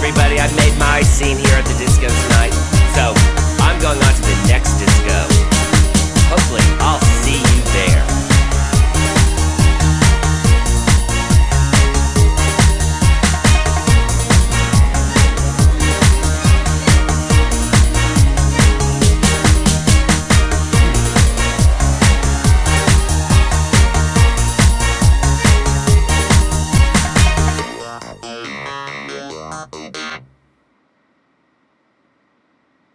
everybody. I've made my scene here at the disco tonight, so I'm going on to the next disco. Hopefully, I'll see you there.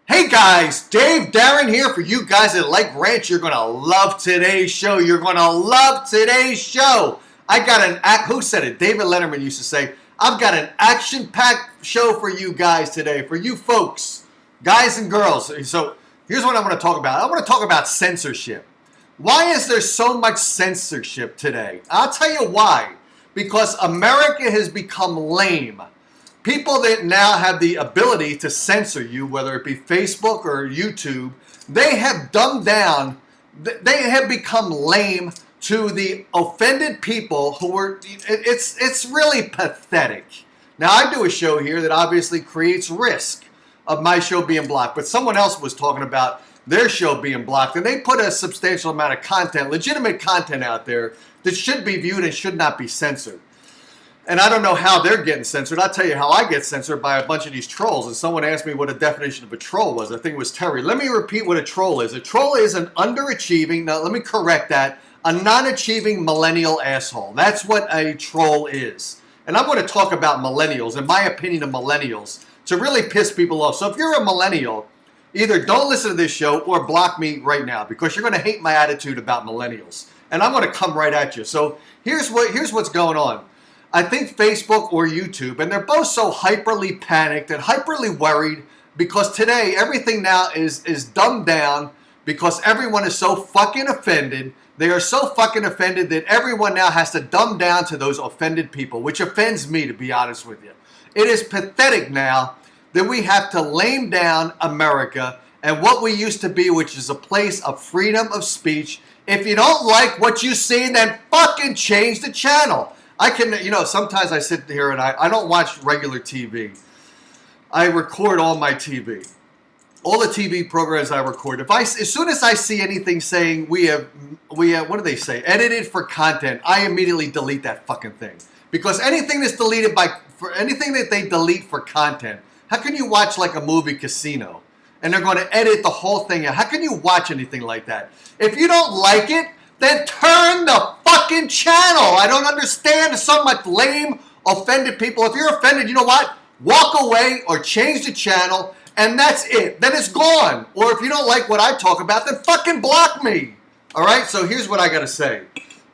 Hey guys, Dave Darren here for you guys that like ranch. You're going to love today's show. You're going to love today's show. I got who said it? David Letterman used to say, I've got an action-packed show for you guys today, for you folks, guys and girls. So here's what I want to talk about. I want to talk about censorship. Why is there so much censorship today? I'll tell you why. Because America has become lame. People that now have the ability to censor you, whether it be Facebook or YouTube, they have dumbed down, they have become lame to the offended people who were, it's really pathetic. Now, I do a show here that obviously creates risk of my show being blocked, but someone else was talking about their show being blocked, and they put a substantial amount of content, legitimate content out there that should be viewed and should not be censored. And I don't know how they're getting censored. I'll tell you how I get censored, by a bunch of these trolls. And someone asked me what a definition of a troll was. I think it was Terry. Let me repeat what a troll is. A troll is an underachieving, now let me correct that, a non-achieving millennial asshole. That's what a troll is. And I'm going to talk about millennials, in my opinion of millennials, to really piss people off. So if you're a millennial, either don't listen to this show or block me right now, because you're going to hate my attitude about millennials. And I'm going to come right at you. So here's what's going on. I think Facebook or YouTube, and they're both so hyperly panicked and hyperly worried because today everything now is dumbed down because everyone is so fucking offended. They are so fucking offended that everyone now has to dumb down to those offended people, which offends me, to be honest with you. It is pathetic now that we have to lame down America and what we used to be, which is a place of freedom of speech. If you don't like what you see, then fucking change the channel. I can, sometimes I sit here and I don't watch regular TV. I record all my TV. All the TV programs I record. As soon as I see anything saying we have, what do they say? Edited for content, I immediately delete that fucking thing. Because anything that's deleted for anything that they delete for content, how can you watch like a movie Casino and they're going to edit the whole thing out? How can you watch anything like that? If you don't like it, then turn the fucking channel. I don't understand so much lame, offended people. If you're offended, you know what? Walk away or change the channel, and that's it. Then it's gone. Or if you don't like what I talk about, then fucking block me. All right? So here's what I got to say.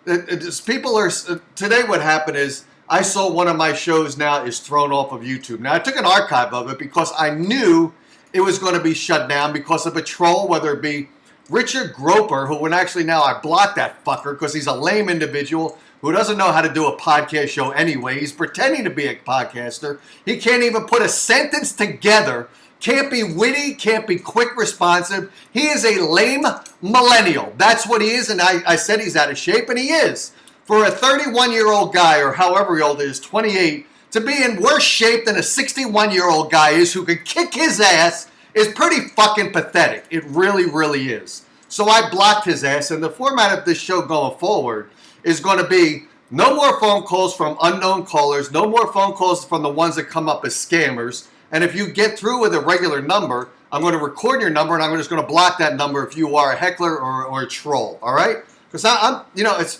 Today what happened is I saw one of my shows now is thrown off of YouTube. Now, I took an archive of it because I knew it was going to be shut down because of a troll, whether it be Richard Groper, who when actually now I blocked that fucker because he's a lame individual who doesn't know how to do a podcast show anyway. He's pretending to be a podcaster. He can't even put a sentence together. Can't be witty, can't be quick responsive. He is a lame millennial. That's what he is, and I said he's out of shape, and he is. For a 31-year-old guy, or however old he is, 28, to be in worse shape than a 61-year-old guy is who can kick his ass is pretty fucking pathetic. It really, really is. So I blocked his ass, and the format of this show going forward is going to be no more phone calls from unknown callers, no more phone calls from the ones that come up as scammers, and if you get through with a regular number, I'm going to record your number, and I'm just going to block that number if you are a heckler or a troll, all right? Because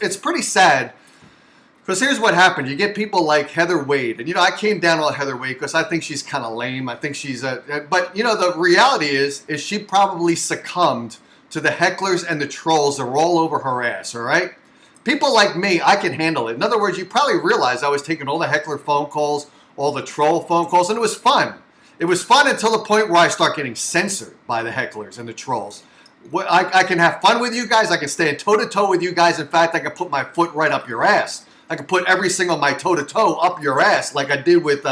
it's pretty sad. Because here's what happened. You get people like Heather Wade. And, I came down on Heather Wade because I think she's kind of lame. I think she's but, the reality is she probably succumbed to the hecklers and the trolls that are all over her ass, all right? People like me, I can handle it. In other words, you probably realize I was taking all the heckler phone calls, all the troll phone calls, and it was fun. It was fun until the point where I start getting censored by the hecklers and the trolls. I can have fun with you guys. I can stand toe-to-toe with you guys. In fact, I can put my foot right up your ass. I could put every single my toe-to-toe up your ass like I did with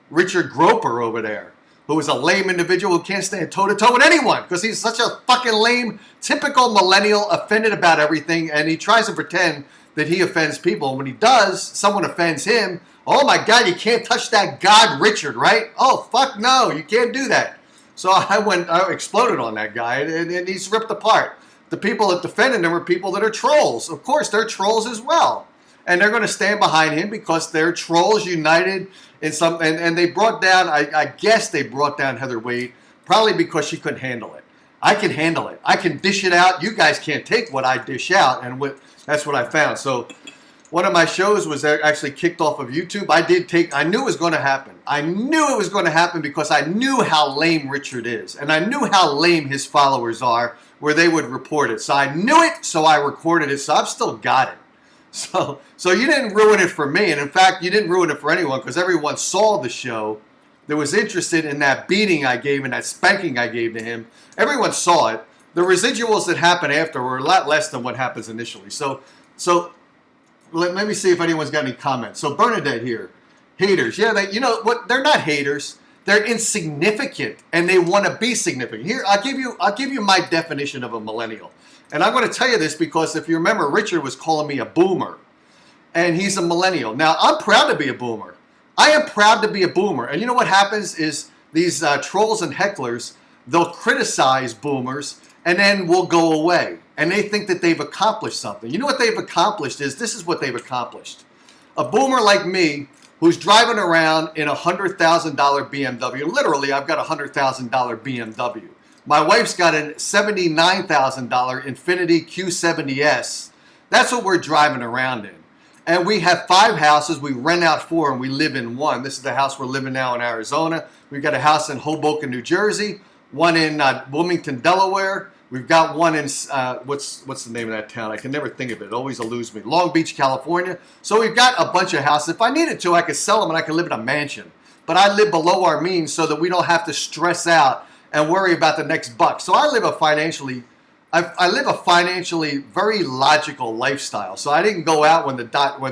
Richard Groper over there, who is a lame individual who can't stand toe-to-toe with anyone because he's such a fucking lame, typical millennial, offended about everything, and he tries to pretend that he offends people. And when he does, someone offends him. Oh my God, you can't touch that God Richard, right? Oh, fuck no, you can't do that. So I exploded on that guy, and he's ripped apart. The people that defended him are people that are trolls. Of course, they're trolls as well. And they're going to stand behind him because they're trolls united in some. And they brought down, I guess they brought down Heather Wade, probably because she couldn't handle it. I can handle it. I can dish it out. You guys can't take what I dish out. And that's what I found. So one of my shows was actually kicked off of YouTube. I knew it was going to happen. I knew it was going to happen because I knew how lame Richard is. And I knew how lame his followers are, where they would report it. So I knew it, so I recorded it. So I've still got it. So you didn't ruin it for me. And in fact, you didn't ruin it for anyone because everyone saw the show that was interested in that beating I gave and that spanking I gave to him. Everyone saw it. The residuals that happened after were a lot less than what happens initially. So let me see if anyone's got any comments. So Bernadette here, haters. Yeah, you know what? They're not haters. They're insignificant, and they want to be significant. Here, I'll give you my definition of a millennial. And I'm going to tell you this because if you remember, Richard was calling me a boomer, and he's a millennial. Now, I'm proud to be a boomer. I am proud to be a boomer. And you know what happens is these trolls and hecklers, they'll criticize boomers, and then we'll go away. And they think that they've accomplished something. You know what they've accomplished is, this is what they've accomplished. A boomer like me, who's driving around in a $100,000 BMW. Literally, I've got a $100,000 BMW. My wife's got a $79,000 Infiniti Q70S. That's what we're driving around in. And we have 5 houses. We rent out 4 and we live in 1. This is the house we're living now in Arizona. We've got a house in Hoboken, New Jersey. One in Wilmington, Delaware. We've got one in, what's the name of that town? I can never think of it. It always eludes me. Long Beach, California. So we've got a bunch of houses. If I needed to, I could sell them and I could live in a mansion. But I live below our means so that we don't have to stress out and worry about the next buck. So I live a financially very logical lifestyle. So I didn't go out when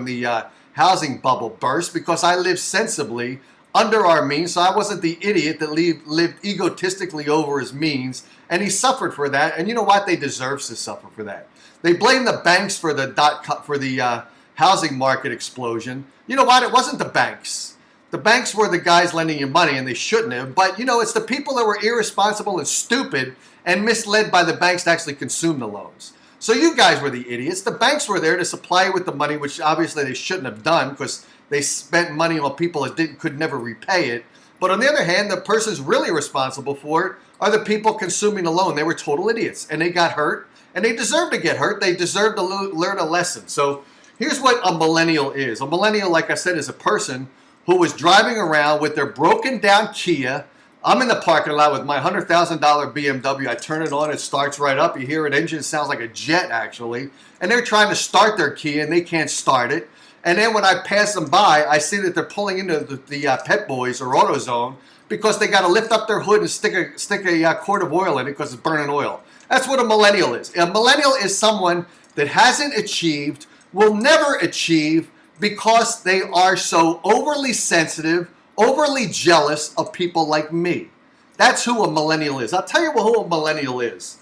the housing bubble burst because I lived sensibly under our means. So I wasn't the idiot that lived egotistically over his means. And he suffered for that. And you know what? They deserve to suffer for that. They blame the banks for the housing market explosion. You know what? It wasn't the banks. The banks were the guys lending you money, and they shouldn't have. But, you know, it's the people that were irresponsible and stupid and misled by the banks to actually consume the loans. So you guys were the idiots. The banks were there to supply you with the money, which obviously they shouldn't have done because they spent money on people that could never repay it. But on the other hand, the person's really responsible for it are the people consuming the loan. They were total idiots, and they got hurt, and they deserve to get hurt. They deserve to learn a lesson. So here's what a millennial is. A millennial, like I said, is a person who was driving around with their broken down Kia. I'm in the parking lot with my $100,000 BMW. I turn it on, it starts right up. You hear it, engine sounds like a jet actually. And they're trying to start their Kia and they can't start it. And then when I pass them by, I see that they're pulling into the Pet Boys or AutoZone because they got to lift up their hood and stick a quart of oil in it because it's burning oil. That's what a millennial is. A millennial is someone that hasn't achieved, will never achieve, because they are so overly sensitive, overly jealous of people like me. That's who a millennial is. I'll tell you who a millennial is.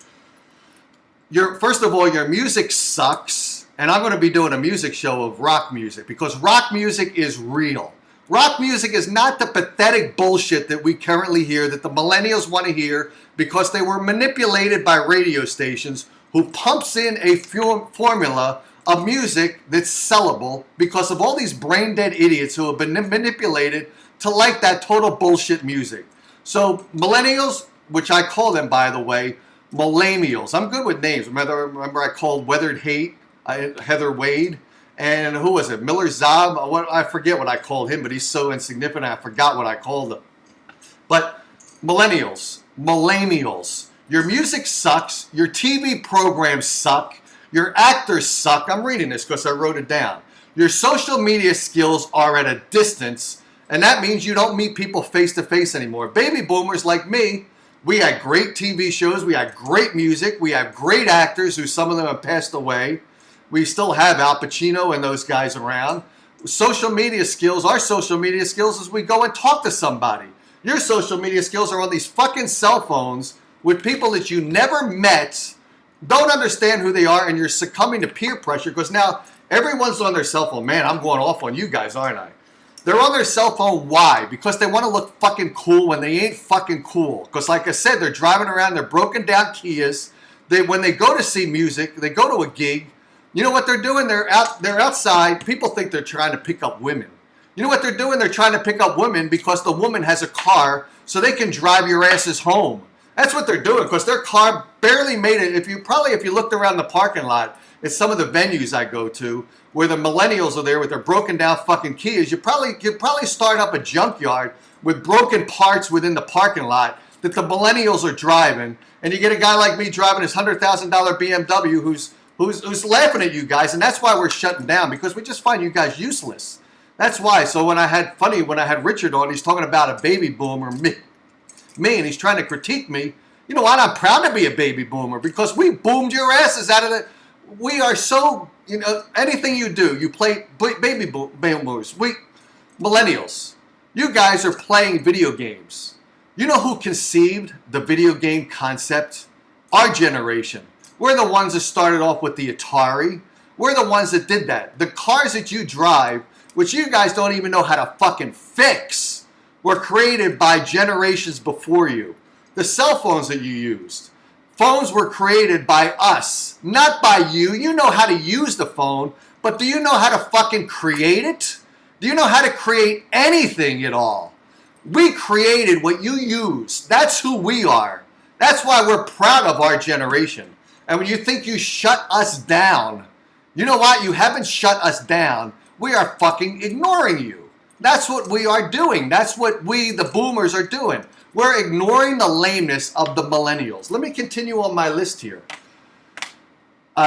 First of all, your music sucks, and I'm going to be doing a music show of rock music because rock music is real. Rock music is not the pathetic bullshit that we currently hear that the millennials want to hear because they were manipulated by radio stations who pumps in a formula of music that's sellable because of all these brain dead idiots who have been manipulated to like that total bullshit music. So millennials, which I call them by the way, millennials. I'm good with names. Remember I called Weathered Hate Heather Wade, and who was it? Miller Zob. I forget what I called him, but he's so insignificant I forgot what I called him. But millennials, your music sucks. Your TV programs suck. Your actors suck. I'm reading this because I wrote it down. Your social media skills are at a distance, and that means you don't meet people face to face anymore. Baby boomers like me, we had great TV shows, we had great music, we have great actors who some of them have passed away. We still have Al Pacino and those guys around. Social media skills, our social media skills is we go and talk to somebody. Your social media skills are on these fucking cell phones with people that you never met, don't understand who they are, and you're succumbing to peer pressure because now Everyone's on their cell phone. Man, I'm going off on you guys, aren't I? They're on their cell phone. Why? Because they want to look fucking cool when they ain't fucking cool. Because like I said, they're driving around their broken down Kias. When they go to see music, they go to a gig. You know what they're doing? They're outside. People think they're trying to pick up women. You know what they're doing? They're trying to pick up women because the woman has a car so they can drive your asses home. That's what they're doing because their car barely made it. If you looked around the parking lot at some of the venues I go to where the millennials are there with their broken down fucking Kias, you'd probably start up a junkyard with broken parts within the parking lot that the millennials are driving, and you get a guy like me driving his $100,000 BMW who's laughing at you guys, and that's why we're shutting down, because we just find you guys useless. That's why. So when I had Richard on, he's talking about a baby boomer, me, and he's trying to critique me. You know what? I'm proud to be a baby boomer because we boomed your asses out of the. We are so, anything you do, you play baby boomers. We millennials, you guys are playing video games. You know who conceived the video game concept? Our generation. We're the ones that started off with the Atari. We're the ones that did that. The cars that you drive, which you guys don't even know how to fucking fix, were created by generations before you. The cell phones that you used. Phones were created by us, not by you. You know how to use the phone, but do you know how to fucking create it? Do you know how to create anything at all? We created what you use. That's who we are. That's why we're proud of our generation. And when you think you shut us down, you know what? You haven't shut us down. We are fucking ignoring you. That's what we are doing. That's what we, the boomers, are doing. We're ignoring the lameness of the millennials. Let me continue on my list here.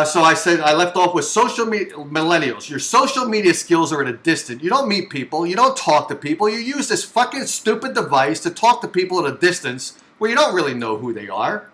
So I said I left off with social media millennials. Your social media skills are at a distance. You don't meet people. You don't talk to people. You use this fucking stupid device to talk to people at a distance where you don't really know who they are.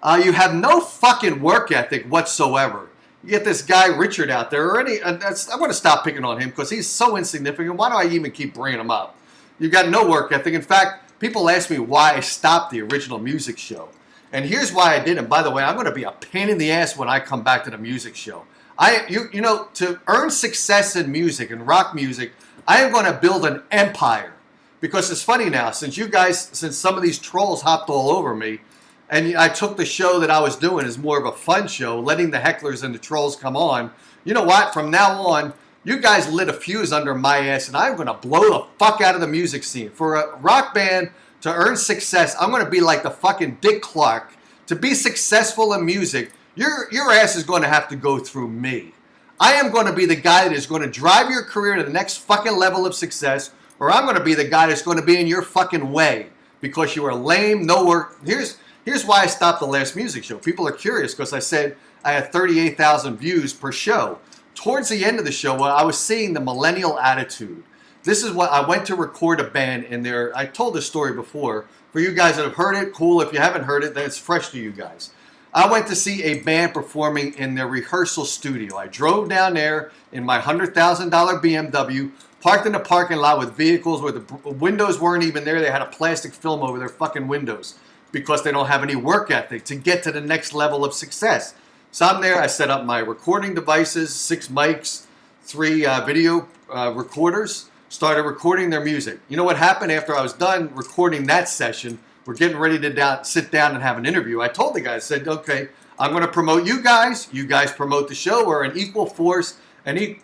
You have no fucking work ethic whatsoever. You get this guy Richard out there already. I'm going to stop picking on him because he's so insignificant. Why do I even keep bringing him up? You've got no work ethic. In fact, people ask me why I stopped the original music show. And here's why I did. And by the way, I'm going to be a pain in the ass when I come back to the music show. To earn success in music and rock music, I am going to build an empire. Because it's funny now, since some of these trolls hopped all over me, and I took the show that I was doing as more of a fun show, letting the hecklers and the trolls come on. You know what? From now on, you guys lit a fuse under my ass, and I'm going to blow the fuck out of the music scene. For a rock band to earn success, I'm going to be like the fucking Dick Clark. To be successful in music, your ass is going to have to go through me. I am going to be the guy that is going to drive your career to the next fucking level of success, or I'm going to be the guy that's going to be in your fucking way because you are lame, no work. Here's why I stopped the last music show. People are curious because I said I had 38,000 views per show. Towards the end of the show, I was seeing the millennial attitude. This is what I went to record a band in there. I told this story before. For you guys that have heard it, cool. If you haven't heard it, then it's fresh to you guys. I went to see a band performing in their rehearsal studio. I drove down there in my $100,000 BMW, parked in the parking lot with vehicles where the windows weren't even there. They had a plastic film over their fucking windows because they don't have any work ethic to get to the next level of success. So I'm there. I set up my recording devices, 6 mics, 3 video recorders, started recording their music. You know what happened after I was done recording that session? We're getting ready to sit down and have an interview. I told the guys, I said, okay, I'm going to promote you guys. You guys promote the show. We're an equal force, an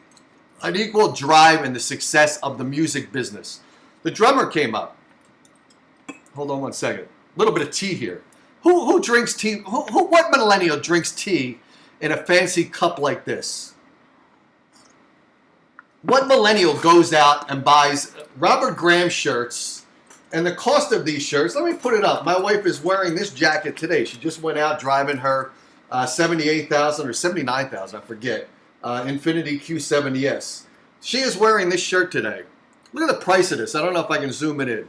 equal drive in the success of the music business. The drummer came up. Hold on one second. A little bit of tea here. Who drinks tea? What millennial drinks tea in a fancy cup like this? What millennial goes out and buys Robert Graham shirts? And the cost of these shirts, let me put it up. My wife is wearing this jacket today. She just went out driving her 78,000 or 79,000, I forget, Infiniti Q70S. She is wearing this shirt today. Look at the price of this. I don't know if I can zoom it in.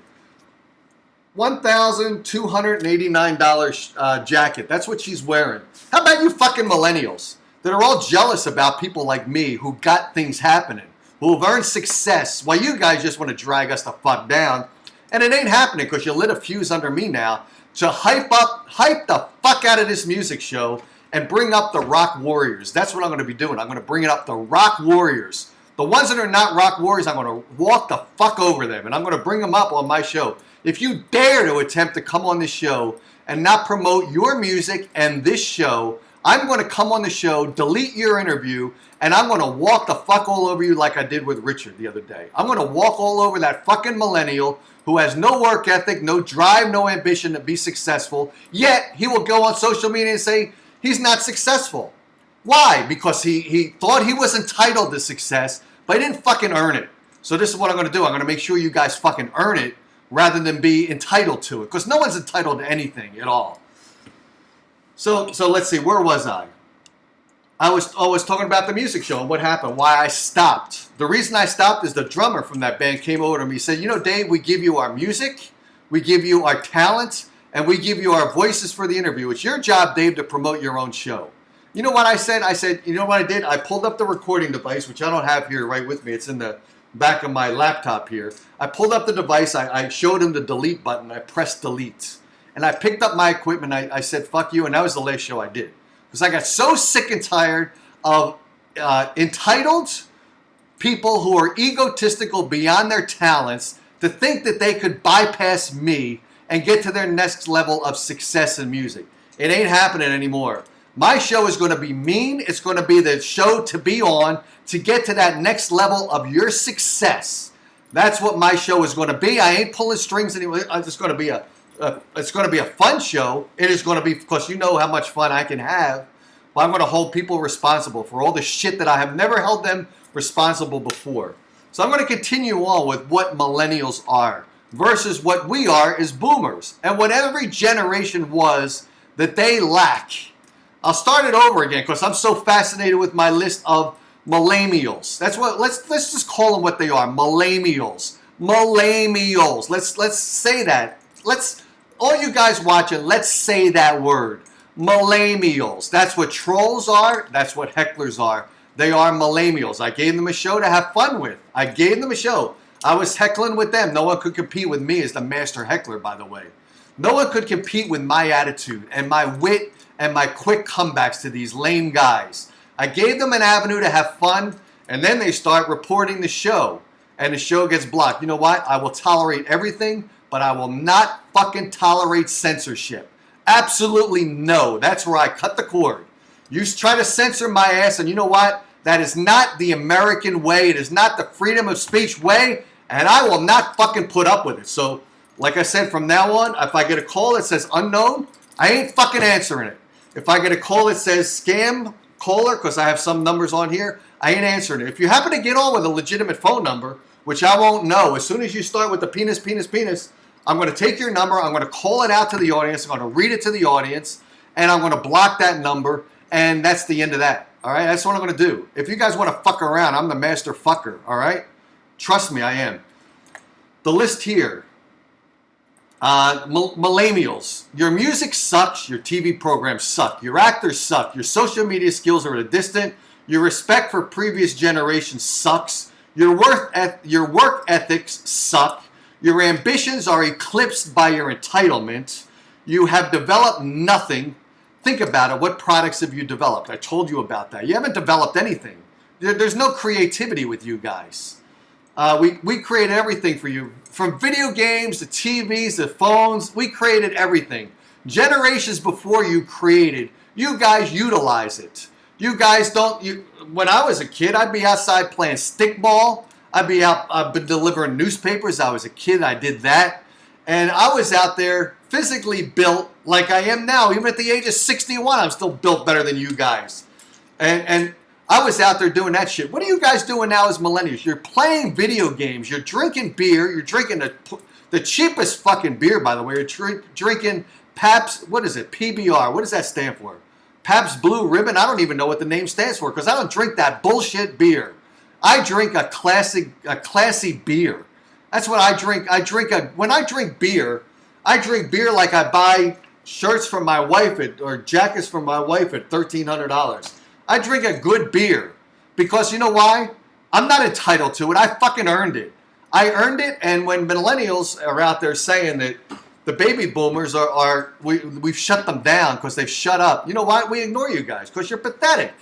$1,289 jacket. That's what she's wearing. How about you fucking millennials that are all jealous about people like me who got things happening, who have earned success, while you guys just want to drag us the fuck down? And it ain't happening because you lit a fuse under me now to hype the fuck out of this music show and bring up the rock warriors. That's what I'm going to be doing. I'm going to bring it up the rock warriors. The ones that are not rock warriors, I'm going to walk the fuck over them, and I'm going to bring them up on my show. If you dare to attempt to come on this show and not promote your music and this show, I'm going to come on the show, delete your interview, and I'm going to walk the fuck all over you like I did with Richard the other day. I'm going to walk all over that fucking millennial who has no work ethic, no drive, no ambition to be successful, yet he will go on social media and say he's not successful. Why? Because he thought he was entitled to success, but he didn't fucking earn it. So this is what I'm going to do. I'm going to make sure you guys fucking earn it rather than be entitled to it. Because no one's entitled to anything at all. So let's see. Where was I? I was talking about the music show and what happened, why I stopped. The reason I stopped is the drummer from that band came over to me and said, you know, Dave, we give you our music, we give you our talent, and we give you our voices for the interview. It's your job, Dave, to promote your own show. You know what I said? I said, you know what I did? I pulled up the recording device, which I don't have here right with me. It's in the back of my laptop here. I pulled up the device. I showed him the delete button. I pressed delete. And I picked up my equipment. I said, fuck you. And that was the last show I did. Because I got so sick and tired of entitled people who are egotistical beyond their talents to think that they could bypass me and get to their next level of success in music. It ain't happening anymore. My show is going to be mean. It's going to be the show to be on to get to that next level of your success. That's what my show is going to be. I ain't pulling strings anymore. It's going to be it's going to be a fun show. It is going to be, because you know how much fun I can have. But I'm going to hold people responsible for all the shit that I have never held them responsible before. So I'm going to continue on with what millennials are versus what we are as boomers. And what every generation was that they lack. I'll start it over again because I'm so fascinated with my list of millennials. That's what let's just call them what they are. Millennials. Millennials. Let's say that. All you guys watching, let's say that word. Millennials. That's what trolls are. That's what hecklers are. They are millennials. I gave them a show to have fun with. I gave them a show. I was heckling with them. No one could compete with me as the master heckler, by the way. No one could compete with my attitude and my wit and my quick comebacks to these lame guys. I gave them an avenue to have fun, and then they start reporting the show, and the show gets blocked. You know what? I will tolerate everything, but I will not fucking tolerate censorship. Absolutely no. That's where I cut the cord. You try to censor my ass, and you know what? That is not the American way. It is not the freedom of speech way, and I will not fucking put up with it. So, like I said, from now on, if I get a call that says unknown, I ain't fucking answering it. If I get a call that says scam caller, because I have some numbers on here, I ain't answering it. If you happen to get on with a legitimate phone number, which I won't know, as soon as you start with the penis, I'm going to take your number, I'm going to call it out to the audience, I'm going to read it to the audience, and I'm going to block that number, and that's the end of that. All right? That's what I'm going to do. If you guys want to fuck around, I'm the master fucker. All right? Trust me, I am. The list here. Millennials. Your music sucks. Your TV programs suck. Your actors suck. Your social media skills are at a distant. Your respect for previous generations sucks. Your work ethics suck. Your ambitions are eclipsed by your entitlement. You have developed nothing. Think about it. What products have you developed? I told you about that. You haven't developed anything. There's no creativity with you guys. We created everything for you. From video games to TVs to phones, we created everything. Generations before you created, you guys utilize it. You guys don't. When I was a kid, I'd be outside playing stickball. I've been delivering newspapers. I was a kid. I did that. And I was out there physically built like I am now. Even at the age of 61, I'm still built better than you guys. And I was out there doing that shit. What are you guys doing now as millennials? You're playing video games. You're drinking beer. You're drinking the cheapest fucking beer, by the way. You're drinking Pabst, what is it? PBR. What does that stand for? Pabst Blue Ribbon? I don't even know what the name stands for because I don't drink that bullshit beer. I drink a classy beer. That's what I drink. When I drink beer like I buy shirts from my wife or jackets from my wife at $1,300. I drink a good beer because you know why? I'm not entitled to it. I fucking earned it. I earned it, and when millennials are out there saying that The baby boomers we've shut them down because they've shut up. You know why? We ignore you guys because you're pathetic.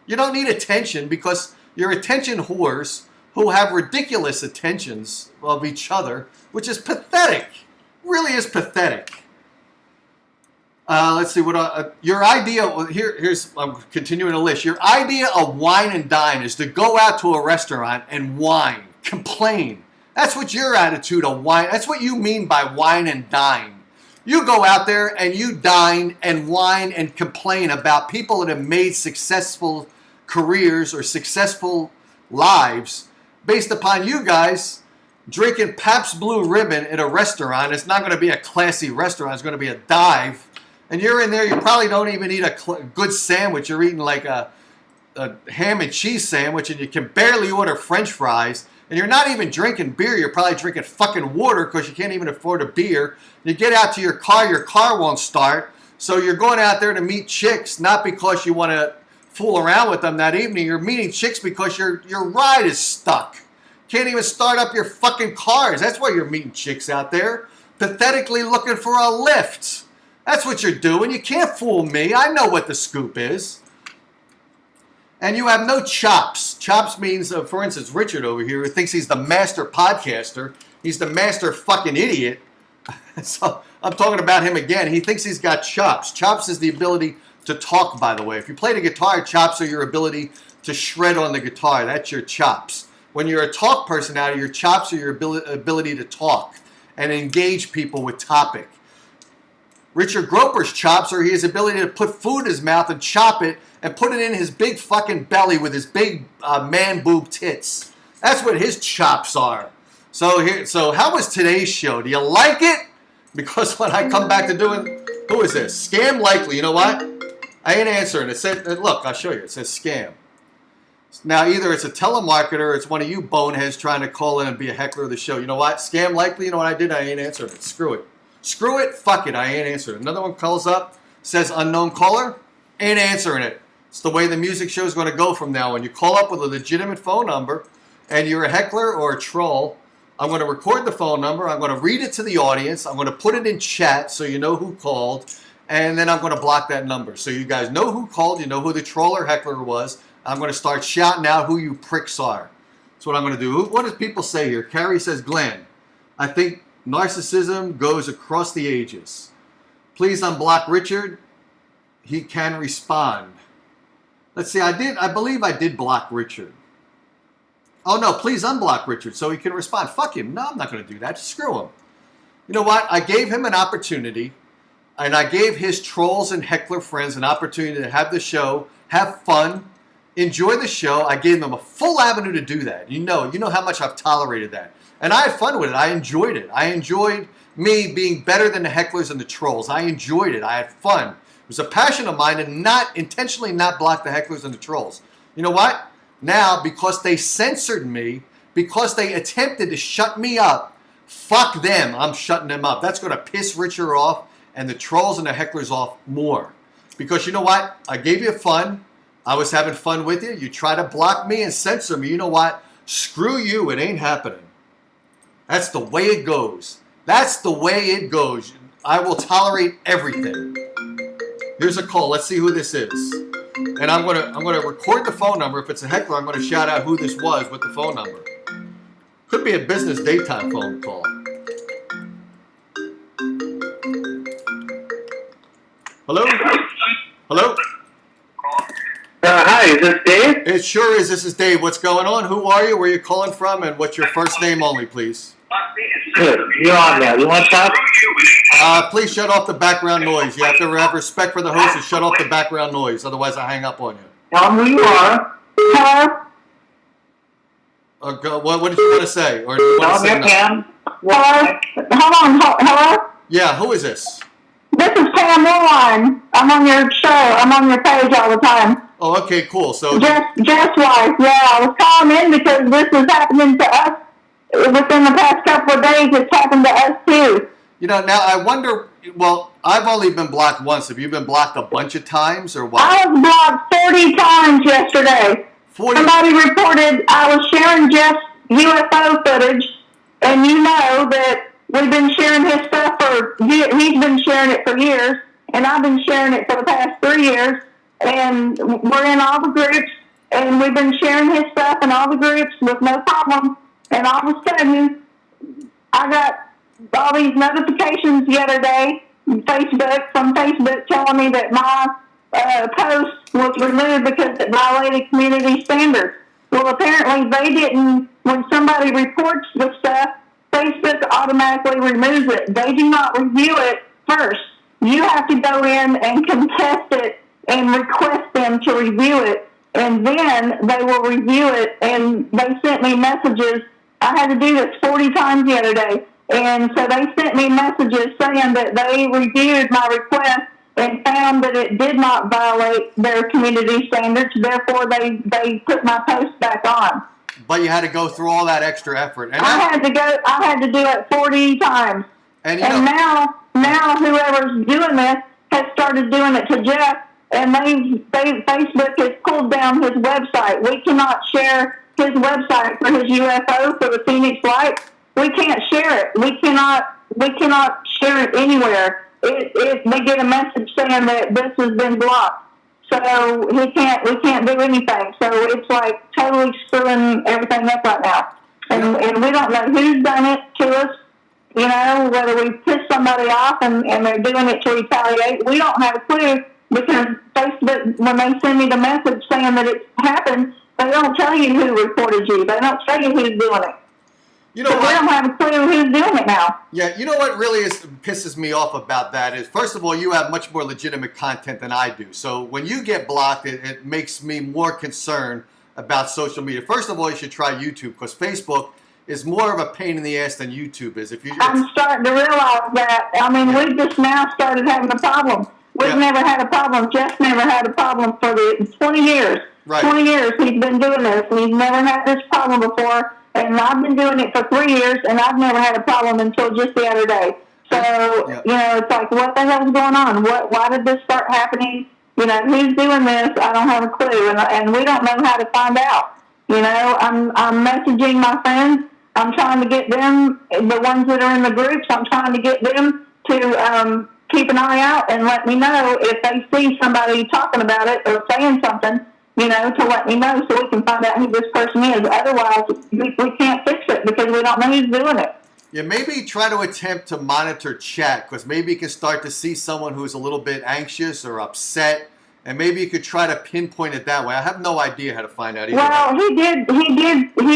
You don't need attention because you're attention whores who have ridiculous attentions of each other, which is pathetic. Really is pathetic. Let's see what your idea. Here's I'm continuing the list. Your idea of wine and dine is to go out to a restaurant and whine, complain. That's what your attitude of wine. That's what you mean by wine and dine. You go out there and you dine and whine and complain about people that have made successful careers or successful lives based upon you guys drinking Pabst Blue Ribbon at a restaurant. It's not going to be a classy restaurant. It's going to be a dive. And you're in there, you probably don't even eat a good sandwich. You're eating like a ham and cheese sandwich, and you can barely order French fries. And you're not even drinking beer. You're probably drinking fucking water because you can't even afford a beer. You get out to your car won't start. So you're going out there to meet chicks, not because you want to fool around with them that evening. You're meeting chicks because your ride is stuck. Can't even start up your fucking cars. That's why you're meeting chicks out there, pathetically looking for a lift. That's what you're doing. You can't fool me. I know what the scoop is. And you have no chops. Chops means, for instance, Richard over here, who thinks he's the master podcaster. He's the master fucking idiot. So I'm talking about him again. He thinks he's got chops. Chops is the ability to talk, by the way. If you play the guitar, chops are your ability to shred on the guitar. That's your chops. When you're a talk personality, your chops are your ability to talk and engage people with topic. Richard Groper's chops are his ability to put food in his mouth and chop it and put it in his big fucking belly with his big man boob tits. That's what his chops are. So how was today's show? Do you like it? Because when I come back to doing, who is this? Scam Likely. You know what? I ain't answering. It said, look, I'll show you. It says scam. Now, either it's a telemarketer or it's one of you boneheads trying to call in and be a heckler of the show. You know what? Scam Likely. You know what I did? I ain't answering it. Screw it. Screw it. Fuck it. I ain't answering it. Another one calls up, says unknown caller. Ain't answering it. It's the way the music show is going to go from now on. You call up with a legitimate phone number and you're a heckler or a troll. I'm going to record the phone number. I'm going to read it to the audience. I'm going to put it in chat so you know who called. And then I'm going to block that number. So you guys know who called. You know who the troll or heckler was. I'm going to start shouting out who you pricks are. That's what I'm going to do. What does people say here? Carrie says, Glenn, I think narcissism goes across the ages. Please unblock Richard. He can respond. Let's see. I believe I did block Richard. Oh, no. Please unblock Richard so he can respond. Fuck him. No, I'm not going to do that. Screw him. You know what? I gave him an opportunity. And I gave his trolls and heckler friends an opportunity to have the show, have fun, enjoy the show. I gave them a full avenue to do that. You know how much I've tolerated that. And I had fun with it. I enjoyed it. I enjoyed me being better than the hecklers and the trolls. I enjoyed it. I had fun. It was a passion of mine to not intentionally not block the hecklers and the trolls. You know what? Now, because they censored me, because they attempted to shut me up, fuck them. I'm shutting them up. That's going to piss Richard off and the trolls and the hecklers off more. Because you know what? I gave you fun. I was having fun with you. You try to block me and censor me. You know what? Screw you. It ain't happening. That's the way it goes. That's the way it goes. I will tolerate everything. Here's a call. Let's see who this is. And I'm gonna record the phone number. If it's a heckler, I'm gonna shout out who this was with the phone number. Could be a business daytime phone call. Hello? Hello? Hi, is this Dave? It sure is. This is Dave. What's going on? Who are you? Where are you calling from? And what's your first name only, please? Good. You're on now. You want to talk? Please shut off the background noise. You have to have respect for the host and shut off the background noise. Otherwise, I hang up on you. Tell me who you are. Hello? What did you want to say? Or do you want to say Pam. Hello? Hold on. Hello? Yeah, who is this? This is Pam Warren. I'm on your show. I'm on your page all the time. Oh, okay, cool. So Just wife. Yeah, I was calling in because this is happening to us within the past couple of days. It's happened to us too. You know, now I wonder. Well, I've only been blocked once. Have you been blocked a bunch of times, or what? I was blocked 40 times yesterday. 40? Somebody reported I was sharing Jeff's UFO footage, and you know that we've been sharing his stuff for he's been sharing it for years, and I've been sharing it for the past 3 years, and we're in all the groups, and we've been sharing his stuff in all the groups with no problem. And all of a sudden, I got all these notifications the other day from Facebook telling me that my post was removed because it violated community standards. Well, apparently they didn't. When somebody reports the stuff, Facebook automatically removes it. They do not review it first. You have to go in and contest it and request them to review it, and then they will review it. And they sent me messages. I had to do this 40 times the other day. And so they sent me messages saying that they reviewed my request and found that it did not violate their community standards. Therefore, they put my post back on. But you had to go through all that extra effort. And I had to do it 40 times. And now whoever's doing this has started doing it to Jeff, and Facebook has pulled down his website. We cannot share his website for his UFO for the Phoenix Light. We can't share it. We cannot share it anywhere. They get a message saying that this has been blocked. So we can't do anything. So it's like totally screwing everything up right now. And we don't know who's done it to us. You know, whether we piss somebody off and they're doing it to retaliate. We don't have a clue, because Facebook, when they send me the message saying that it happened, they don't tell you who reported you. They don't tell you who's doing it. You know so what? We don't have a clue who's doing it now. Yeah, you know what really pisses me off about that is, first of all, you have much more legitimate content than I do. So when you get blocked, it makes me more concerned about social media. First of all, you should try YouTube, because Facebook is more of a pain in the ass than YouTube is. I'm starting to realize that. I mean, we just now started having a problem. We've never had a problem. Jeff never had a problem for the 20 years. Right. 20 years he's been doing this, and he's never had this problem before. And I've been doing it for 3 years, and I've never had a problem until just the other day. So, you know, it's like, what the hell's going on? Why did this start happening? You know, who's doing this? I don't have a clue, and we don't know how to find out. You know, I'm messaging my friends. I'm trying to get them, the ones that are in the groups, I'm trying to get them to keep an eye out and let me know if they see somebody talking about it or saying something, you know, to let me know so we can find out who this person is. Otherwise, we can't fix it because we don't know who's doing it. Yeah, maybe try to attempt to monitor chat, because maybe you can start to see someone who's a little bit anxious or upset, and maybe you could try to pinpoint it that way. I have no idea how to find out either. Well, he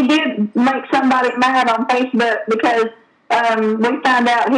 did make somebody mad on Facebook because we found out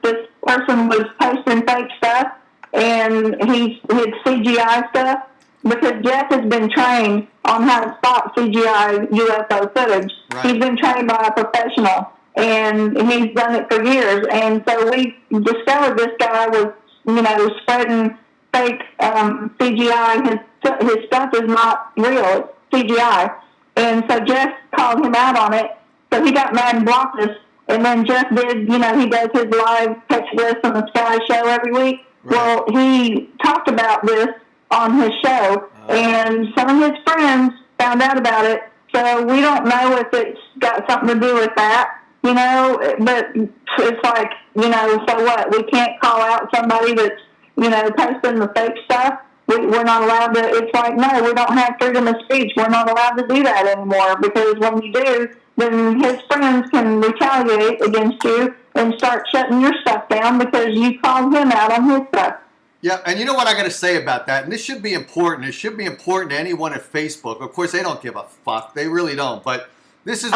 this person was posting fake stuff, and he's CGI stuff, because Jeff has been trained on how to spot CGI UFO footage. Right. He's been trained by a professional, and he's done it for years. And so we discovered this guy was, you know, spreading fake CGI. His stuff is not real. It's CGI. And so Jeff called him out on it. So he got mad and blocked us. And then Jeff did, you know, he does his live text list on the Sky show every week. Right. Well, he talked about this on his show, and some of his friends found out about it. So we don't know if it's got something to do with that, you know, but it's like, you know, so what? We can't call out somebody that's, you know, posting the fake stuff. We're not allowed to. It's like, no, we don't have freedom of speech. We're not allowed to do that anymore, because when you do, then his friends can retaliate against you and start shutting your stuff down because you called him out on his stuff. Yeah, and you know what I got to say about that? And this should be important. It should be important to anyone at Facebook. Of course, they don't give a fuck. They really don't. But this is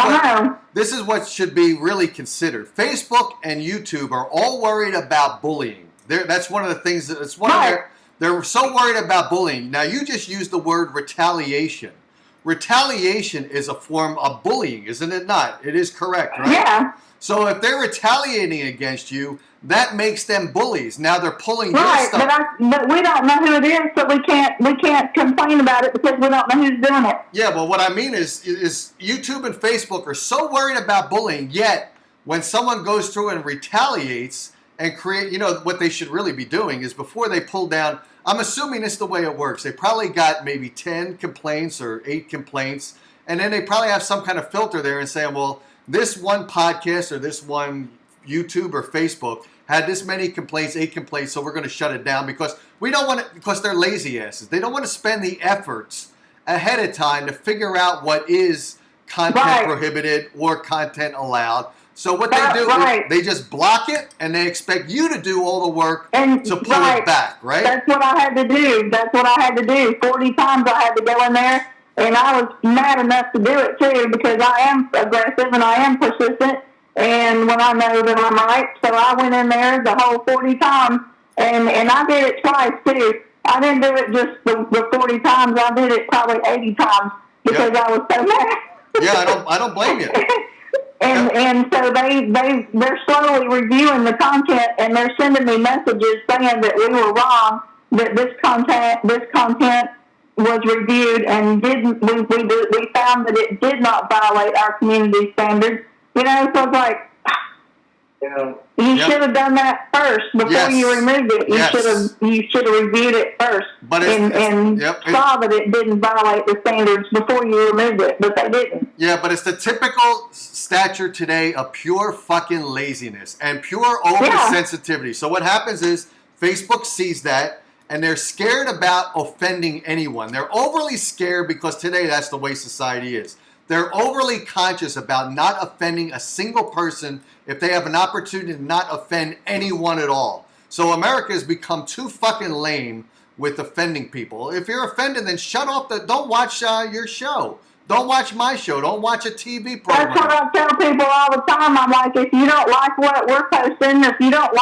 what should be really considered. Facebook and YouTube are all worried about bullying. That's one of the things they're so worried about bullying. Now, you just used the word retaliation. Retaliation is a form of bullying, isn't it not? It is correct, right? Yeah. So if they're retaliating against you, that makes them bullies. Now they're pulling your right, stuff. But we don't know who it is, so we can't complain about it because we don't know who's doing it. Yeah, but what I mean is YouTube and Facebook are so worried about bullying, yet when someone goes through and retaliates and create, you know, what they should really be doing is before they pull down, I'm assuming this is the way it works. They probably got maybe 10 complaints or 8 complaints, and then they probably have some kind of filter there and saying, well, this one podcast or this one YouTube or Facebook had this many complaints, 8 complaints, so we're going to shut it down because we don't want to, because they're lazy asses. They don't want to spend the efforts ahead of time to figure out what is content prohibited or content allowed. So what they do is they just block it and they expect you to do all the work to pull it back, right? That's what I had to do. 40 times I had to go in there, and I was mad enough to do it too because I am aggressive and I am persistent. And when I know that I'm right, so I went in there the whole 40 times, and I did it twice too. I didn't do it just the 40 times. I did it probably 80 times because I was so mad. Yeah, I don't blame you. And so they're slowly reviewing the content, and they're sending me messages saying that we were wrong, that this content was reviewed and we found that it did not violate our community standards. You know, so it's like, you should have done that first before you removed it. You should have reviewed it first and saw that it didn't violate the standards before you removed it, but they didn't. Yeah, but it's the typical stature today of pure fucking laziness and pure oversensitivity. So what happens is Facebook sees that and they're scared about offending anyone. They're overly scared because today that's the way society is. They're overly conscious about not offending a single person if they have an opportunity to not offend anyone at all. So America has become too fucking lame with offending people. If you're offended, then shut off don't watch your show. Don't watch my show. Don't watch a TV program. That's what I tell people all the time. I'm like, if you don't like what we're posting, if you don't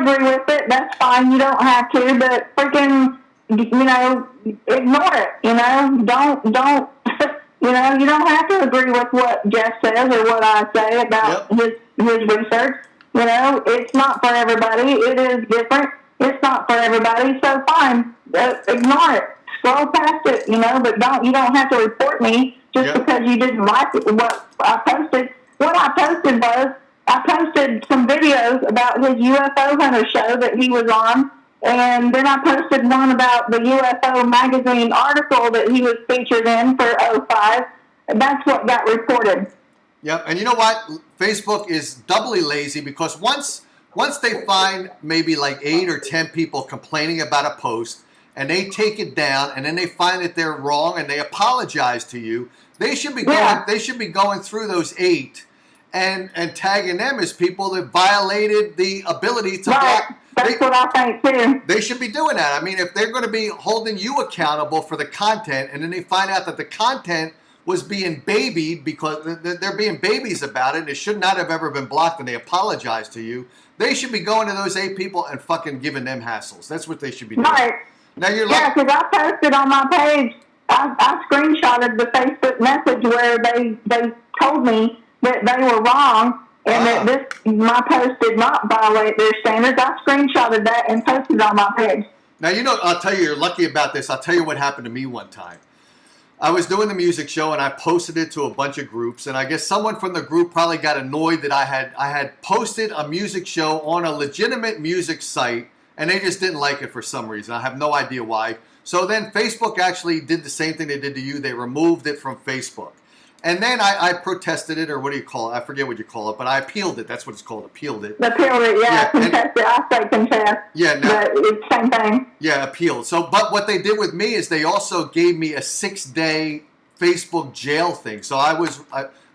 agree with it, that's fine. You don't have to, but freaking, ignore it. Don't. You don't have to agree with what Jeff says or what I say about his research. It's not for everybody. It is different. It's not for everybody. So fine, ignore it. Scroll past it. But you don't have to report me just because you didn't like what I posted. What I posted was I posted some videos about his UFO hunter show that he was on. And then I posted one about the UFO magazine article that he was featured in for 05. That's what got reported. Yep, and you know what? Facebook is doubly lazy because once they find maybe like 8 or 10 people complaining about a post and they take it down and then they find that they're wrong and they apologize to you, they should be going through those 8 and tagging them as people that violated the ability to block. That's what I think too. They should be doing that. I mean, if they're going to be holding you accountable for the content and then they find out that the content was being babied because they're being babies about it and it should not have ever been blocked and they apologize to you, they should be going to those 8 people and fucking giving them hassles. That's what they should be doing. Right. Now you're because I posted on my page, I screenshotted the Facebook message where they told me that they were wrong and that my post did not violate their standards. I screenshotted that and posted it on my page. Now, I'll tell you, you're lucky about this. I'll tell you what happened to me one time. I was doing the music show and I posted it to a bunch of groups, and I guess someone from the group probably got annoyed that I had posted a music show on a legitimate music site, and they just didn't like it for some reason. I have no idea why. So then Facebook actually did the same thing they did to you. They removed it from Facebook. And then I protested it, or what do you call it? I forget what you call it, but I appealed it. That's what it's called, appealed it. Appealed it, contested. I say contest. Yeah, but it's the same thing. Yeah, appealed. So, but what they did with me is they also gave me a 6-day Facebook jail thing. So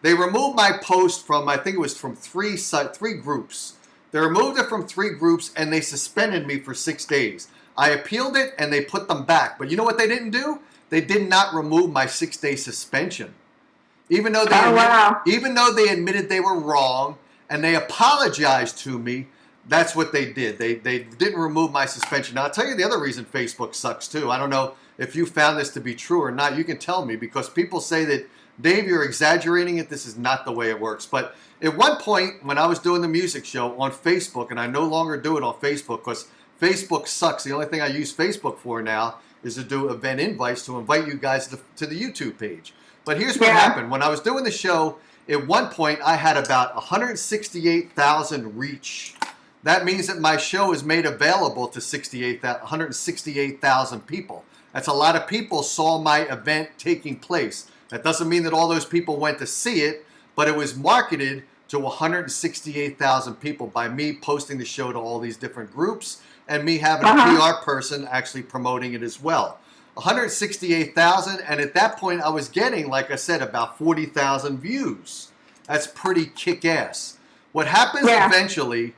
they removed my post from, I think it was from 3 groups. They removed it from 3 groups and they suspended me for 6 days. I appealed it and they put them back. But you know what they didn't do? They did not remove my 6-day suspension. Even though they admitted they were wrong and they apologized to me, that's what they did. They didn't remove my suspension. Now, I'll tell you the other reason Facebook sucks too. I don't know if you found this to be true or not. You can tell me because people say that, Dave, you're exaggerating it. This is not the way it works. But at one point when I was doing the music show on Facebook, and I no longer do it on Facebook because Facebook sucks. The only thing I use Facebook for now is to do event invites to invite you guys to the YouTube page. But here's what happened. When I was doing the show, at one point I had about 168,000 reach. That means that my show is made available to 168,000 people. That's a lot of people saw my event taking place. That doesn't mean that all those people went to see it, but it was marketed to 168,000 people by me posting the show to all these different groups and me having a PR person actually promoting it as well. 168,000, and at that point I was getting, like I said, about 40,000 views. That's pretty kick-ass. What happens eventually,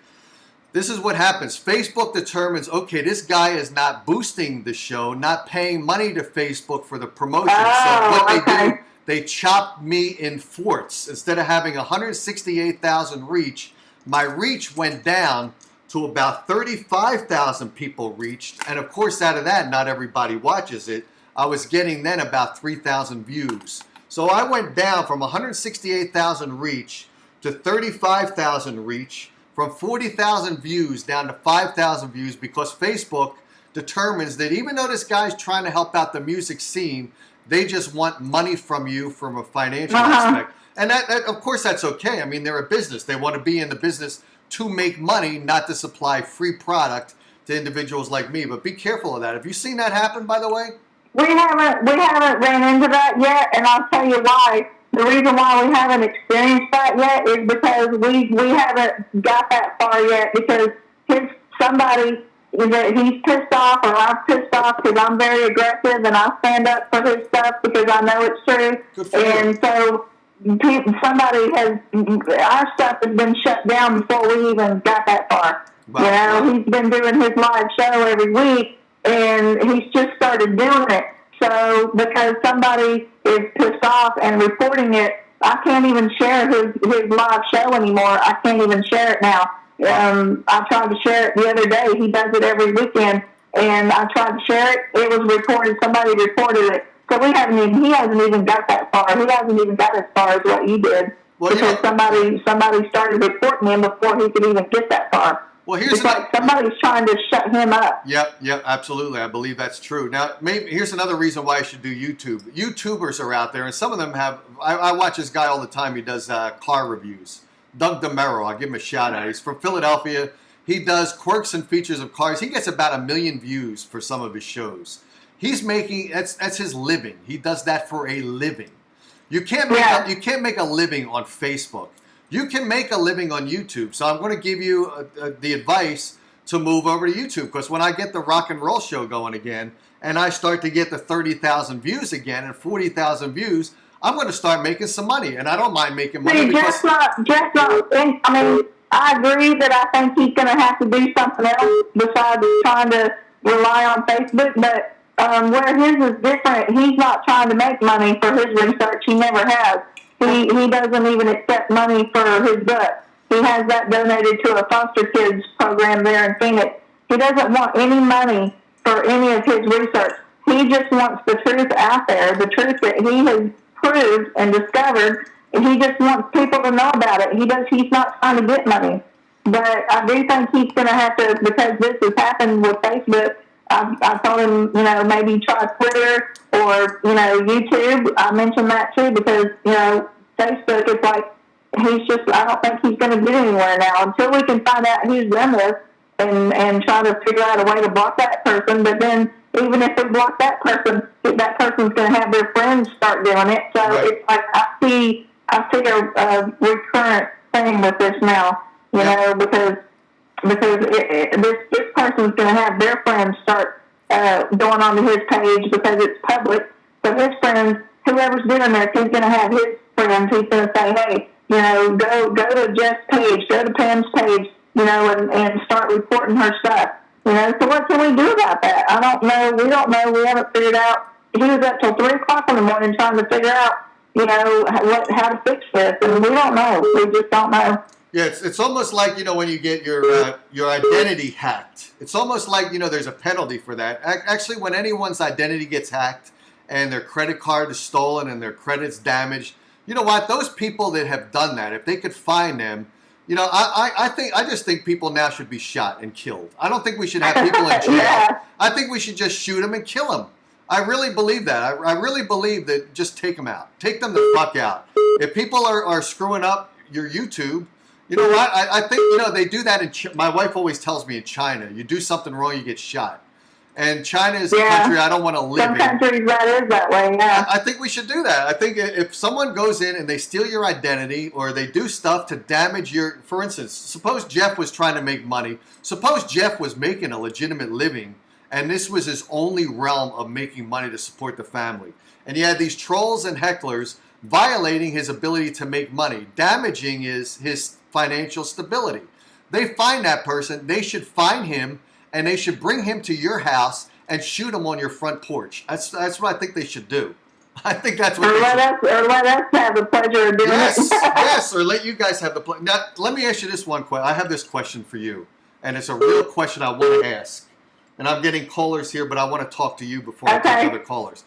this is what happens. Facebook determines, okay, this guy is not boosting the show, not paying money to Facebook for the promotion. So what they do, they chop me in forts. Instead of having 168,000 reach, my reach went down to about 35,000 people reached. And of course, out of that, not everybody watches it. I was getting then about 3,000 views. So I went down from 168,000 reach to 35,000 reach, from 40,000 views down to 5,000 views, because Facebook determines that even though this guy's trying to help out the music scene, they just want money from you from a financial aspect. And that, of course, that's okay. I mean, they're a business. They want to be in the business to make money, not to supply free product to individuals like me. But be careful of that. Have you seen that happen, by the way? We haven't ran into that yet, and I'll tell you why. The reason why we haven't experienced that yet is because we haven't got that far yet, because somebody that he's pissed off, or I'm pissed off because I'm very aggressive and I stand up for his stuff because I know it's true. And so our stuff has been shut down before we even got that far. Wow. You know, he's been doing his live show every week, and he's just started doing it. So because somebody is pissed off and reporting it, I can't even share his live show anymore. I can't even share it now. I tried to share it the other day. He does it every weekend, and I tried to share it. It was reported. Somebody reported it. So he hasn't even got that far. He hasn't even got as far as what you did, because somebody started reporting him before he could even get that far. Well, it's like somebody's trying to shut him up. Yep, absolutely. I believe that's true. Now, here's another reason why I should do YouTube. YouTubers are out there, and some of them have. I watch this guy all the time. He does car reviews. Doug DeMero, I'll give him a shout out. He's from Philadelphia. He does quirks and features of cars. He gets about 1 million views for some of his shows. He's making that's his living. He does that for a living. You can't make a living on Facebook. You can make a living on YouTube. So I'm going to give you the advice to move over to YouTube, because when I get the rock and roll show going again, and I start to get the 30,000 views again and 40,000 views, I'm going to start making some money, and I don't mind making money. Just not. I mean, I agree that I think he's going to have to do something else besides trying to rely on Facebook. But where his is different, he's not trying to make money for his research. He never has. He doesn't even accept money for his book. He has that donated to a foster kids program there in Phoenix. He doesn't want any money for any of his research. He just wants the truth out there, the truth that he has proved and discovered. And he just wants people to know about it. He's not trying to get money. But I do think he's going to have to, because this has happened with Facebook. I told him, maybe try Twitter or, YouTube. I mentioned that too, because, Facebook is like, I don't think he's going to get anywhere now until we can find out who's done this and try to figure out a way to block that person. But then even if we block that person's going to have their friends start doing it. So It's like I see a recurrent thing with this now, because this person's going to have their friends start going onto his page because it's public. So his friends, whoever's doing this, he's going to have his friends. He's going to say, hey, go to Jeff's page, go to Pam's page, and start reporting her stuff. So what can we do about that? I don't know. We don't know. We haven't figured out. He was up till 3 o'clock in the morning trying to figure out, how to fix this, and we don't know. We just don't know. Yeah, it's almost like, when you get your identity hacked. It's almost like, there's a penalty for that. Actually, when anyone's identity gets hacked and their credit card is stolen and their credit's damaged, you know what? Those people that have done that, if they could find them, I just think people now should be shot and killed. I don't think we should have people in jail. Yeah. I think we should just shoot them and kill them. I really believe that. I really believe that just take them out. Take them the fuck out. If people are screwing up your YouTube, you know what? I think, they do that my wife always tells me in China, you do something wrong, you get shot. And China is a country I don't want to live Some in. countries that is that way, yeah. I think we should do that. I think if someone goes in and they steal your identity or they do stuff to damage your, for instance, suppose Jeff was trying to make money. Suppose Jeff was making a legitimate living and this was his only realm of making money to support the family. And you had these trolls and hecklers violating his ability to make money, damaging his financial stability. They find that person, they should find him, and they should bring him to your house and shoot him on your front porch. That's what I think they should do. I think that's what or let us have the pleasure of doing it. Yes, or let you guys have the pleasure. Now, let me ask you this one question. I have this question for you, and it's a real question I want to ask. And I'm getting callers here, but I want to talk to you before I take other callers.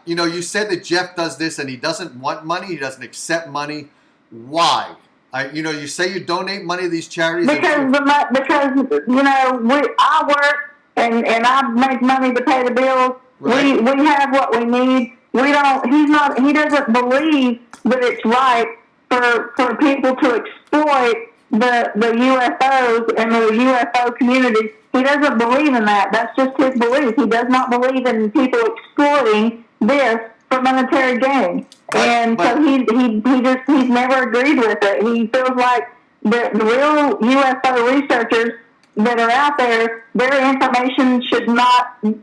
You said that Jeff does this and he doesn't want money, he doesn't accept money. Why? You say you donate money to these charities. Because I work and I make money to pay the bills. Right. We have what we need. He doesn't believe that it's right for people to exploit the UFOs and the UFO community. He doesn't believe in that. That's just his belief. He does not believe in people exploiting this for monetary gain. So he's never agreed with it. He feels like the real UFO researchers that are out there, their information should not be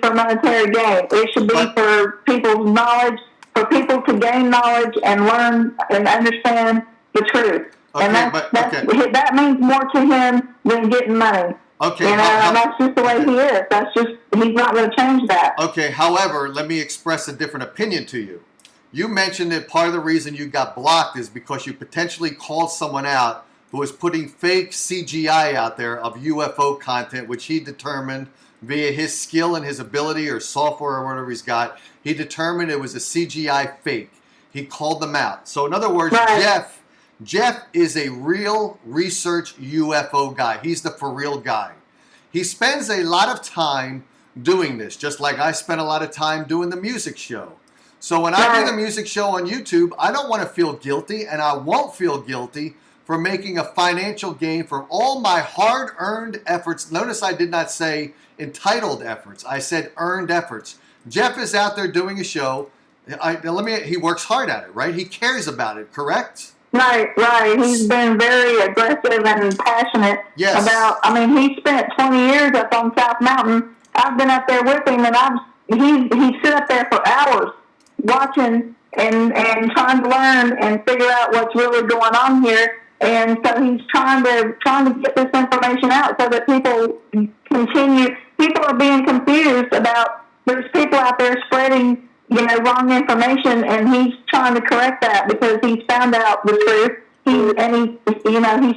for monetary gain. It should be for people's knowledge, for people to gain knowledge and learn and understand the truth. Okay, and that means more to him than getting money. Okay, that's just the way he is. He's not going to change that. Okay, however, let me express a different opinion to you. You mentioned that part of the reason you got blocked is because you potentially called someone out who was putting fake CGI out there of UFO content, which he determined via his skill and his ability or software or whatever he's got, he determined it was a CGI fake. He called them out. So in other words, right. Jeff is a real research UFO guy. He's the for real guy. He spends a lot of time doing this, just like I spent a lot of time doing the music show. So when I do the music show on YouTube, I don't want to feel guilty, and I won't feel guilty for making a financial gain from all my hard-earned efforts. Notice I did not say entitled efforts. I said earned efforts. Jeff is out there doing a show. He works hard at it, right? He cares about it, correct? Right. He's been very aggressive and passionate about. He spent 20 years up on South Mountain. I've been up there with him, and he sit up there for hours watching and trying to learn and figure out what's really going on here. And so he's trying to get this information out so that people continue. People are being confused about there's people out there spreading wrong information, and he's trying to correct that because he's found out the truth. He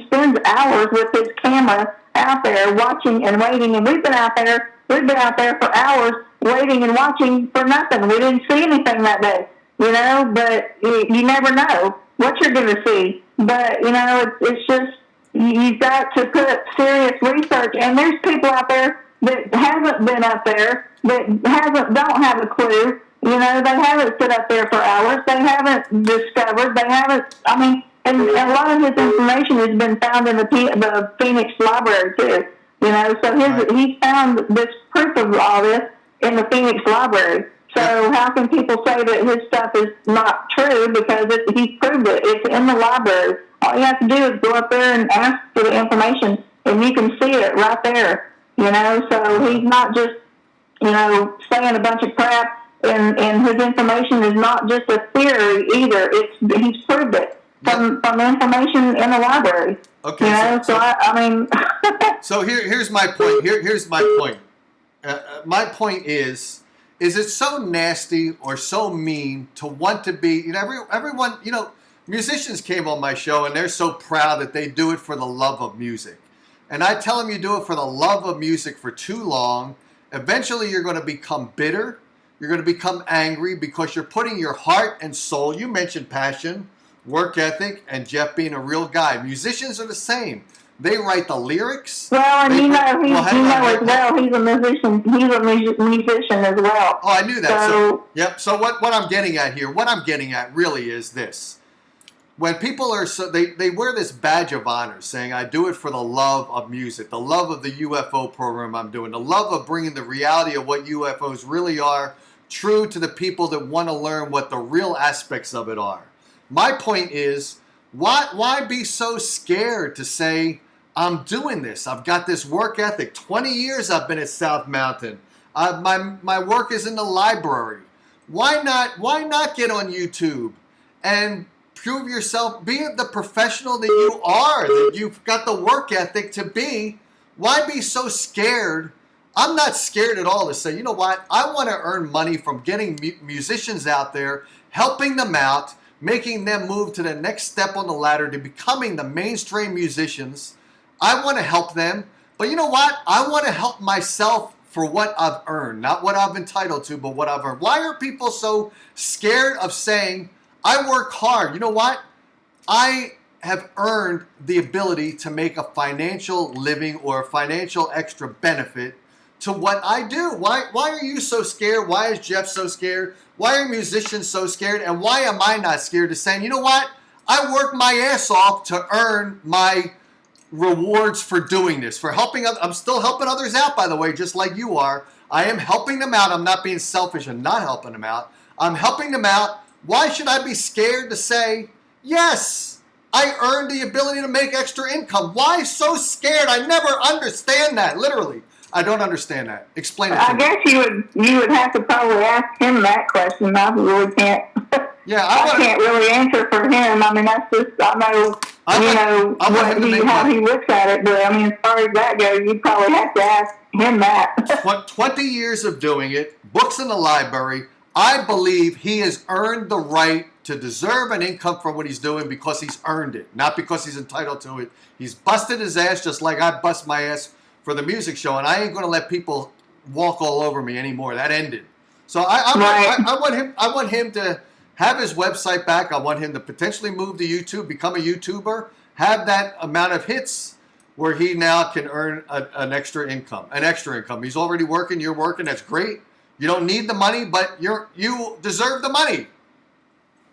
spends hours with his camera out there watching and waiting, and we've been out there for hours waiting and watching for nothing. We didn't see anything that day, but you never know what you're going to see. But, it's just, you've got to put serious research, and there's people out there that hasn't been up there, that don't have a clue. They haven't sit up there for hours. They haven't discovered. And a lot of his information has been found in the Phoenix Library too. So he's found this proof of all this in the Phoenix Library. So how can people say that his stuff is not true because he's proved it? It's in the library. All you have to do is go up there and ask for the information, and you can see it right there. So he's not just saying a bunch of crap. And his information is not just a theory either. He's proved it from information in the library. Okay. So here's my point. Here's my point. My point is it so nasty or so mean to want to be? Everyone. Musicians came on my show and they're so proud that they do it for the love of music. And I tell them you do it for the love of music for too long. Eventually, you're going to become bitter. You're going to become angry because you're putting your heart and soul. You mentioned passion, work ethic, and Jeff being a real guy. Musicians are the same. They write the lyrics. Well, and as well, he's a musician. He's a musician as well. Oh, I knew that. So what I'm getting at here, really is this. when people are they wear this badge of honor saying, I do it for the love of music, the love of the UFO program I'm doing, the love of bringing the reality of what UFOs really are true to the people that want to learn what the real aspects of it are. My point is, why be so scared to say, I'm doing this. I've got this work ethic. 20 years I've been at South Mountain. My work is in the library. Why not get on YouTube and prove yourself, be the professional that you are, that you've got the work ethic to be? Why be so scared? I'm not scared at all to say, you know what? I want to earn money from getting musicians out there, helping them out, making them move to the next step on the ladder to becoming the mainstream musicians. I want to help them. But you know what? I want to help myself for what I've earned, not what I've entitled to, but what I've earned. Why are people so scared of saying, I work hard? You know what? I have earned the ability to make a financial living or a financial extra benefit to what I do. Why are you so scared? Why is Jeff so scared? Why are musicians so scared? And why am I not scared to saying, you know what? I work my ass off to earn my rewards for doing this, for helping. I'm still helping others out, by the way, just like you are. I am helping them out. I'm not being selfish and not helping them out. I'm helping them out. Why should I be scared to say, yes, I earned the ability to make extra income? Why so scared? I never understand that, literally. I don't understand that. Explain it to me. I guess you would have to probably ask him that question. I really can't. Yeah, I can't really answer for him. I mean, that's just, I know how he looks at it, but I mean, as far as that goes, you probably have to ask him that. 20 years of doing it, books in the library. I believe he has earned the right to deserve an income from what he's doing because he's earned it, not because he's entitled to it. He's busted his ass just like I bust my ass for the music show, and I ain't going to let people walk all over me anymore. That ended. So I want him to have his website back. I want him to potentially move to YouTube, become a YouTuber, have that amount of hits where he now can earn an extra income. He's already working. You're working. That's great. You don't need the money, but you deserve the money.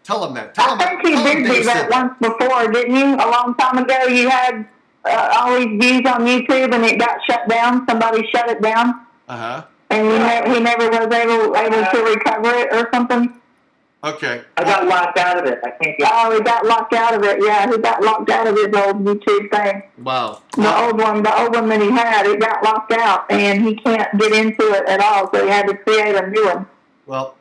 Tell him that. I think he did do that once before, didn't you? A long time ago, you had all these views on YouTube, and it got shut down. Somebody shut it down. And he never was able to recover it or something. Okay. I got locked out of it. I can't get. Oh, he got locked out of it. Yeah, he got locked out of his old YouTube thing. Wow. The old one that he had, it got locked out, and he can't get into it at all. So he had to create a new one. Well,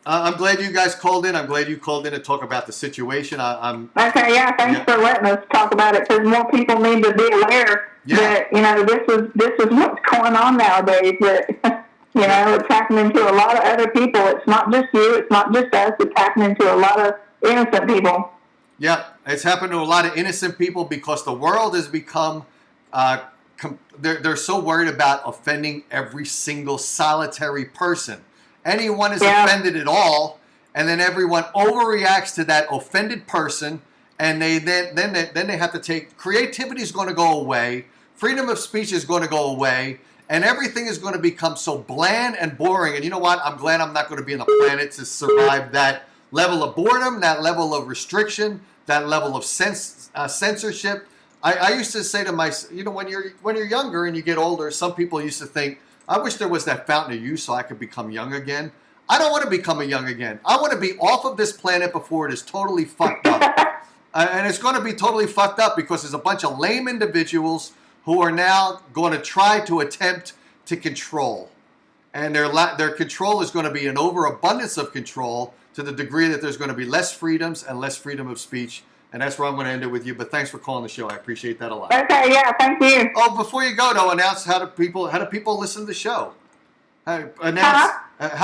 I'm glad you guys called in. I'm glad you called in to talk about the situation. Okay. Yeah. Thanks for letting us talk about it, because more people need to be aware that this is what's going on nowadays. That. It's happening to a lot of other people. It's not just you. It's not just us. It's happening to a lot of innocent people. Yeah, it's happened to a lot of innocent people because the world has become, they're so worried about offending every single solitary person. Anyone is offended at all, and then everyone overreacts to that offended person, and then they have to take, creativity is going to go away, freedom of speech is going to go away, and everything is going to become so bland and boring. And you know what? I'm glad I'm not going to be on the planet to survive that level of boredom, that level of restriction, that level of censorship. I used to say to myself, when you're younger and you get older, some people used to think, I wish there was that fountain of youth so I could become young again. I don't want to become young again. I want to be off of this planet before it is totally fucked up. And it's going to be totally fucked up because there's a bunch of lame individuals who are now going to try to attempt to control. And their control is going to be an overabundance of control to the degree that there's going to be less freedoms and less freedom of speech. And that's where I'm going to end it with you. But thanks for calling the show. I appreciate that a lot. Okay, yeah, thank you. Oh, before you go, though, announce how do people listen to the show? How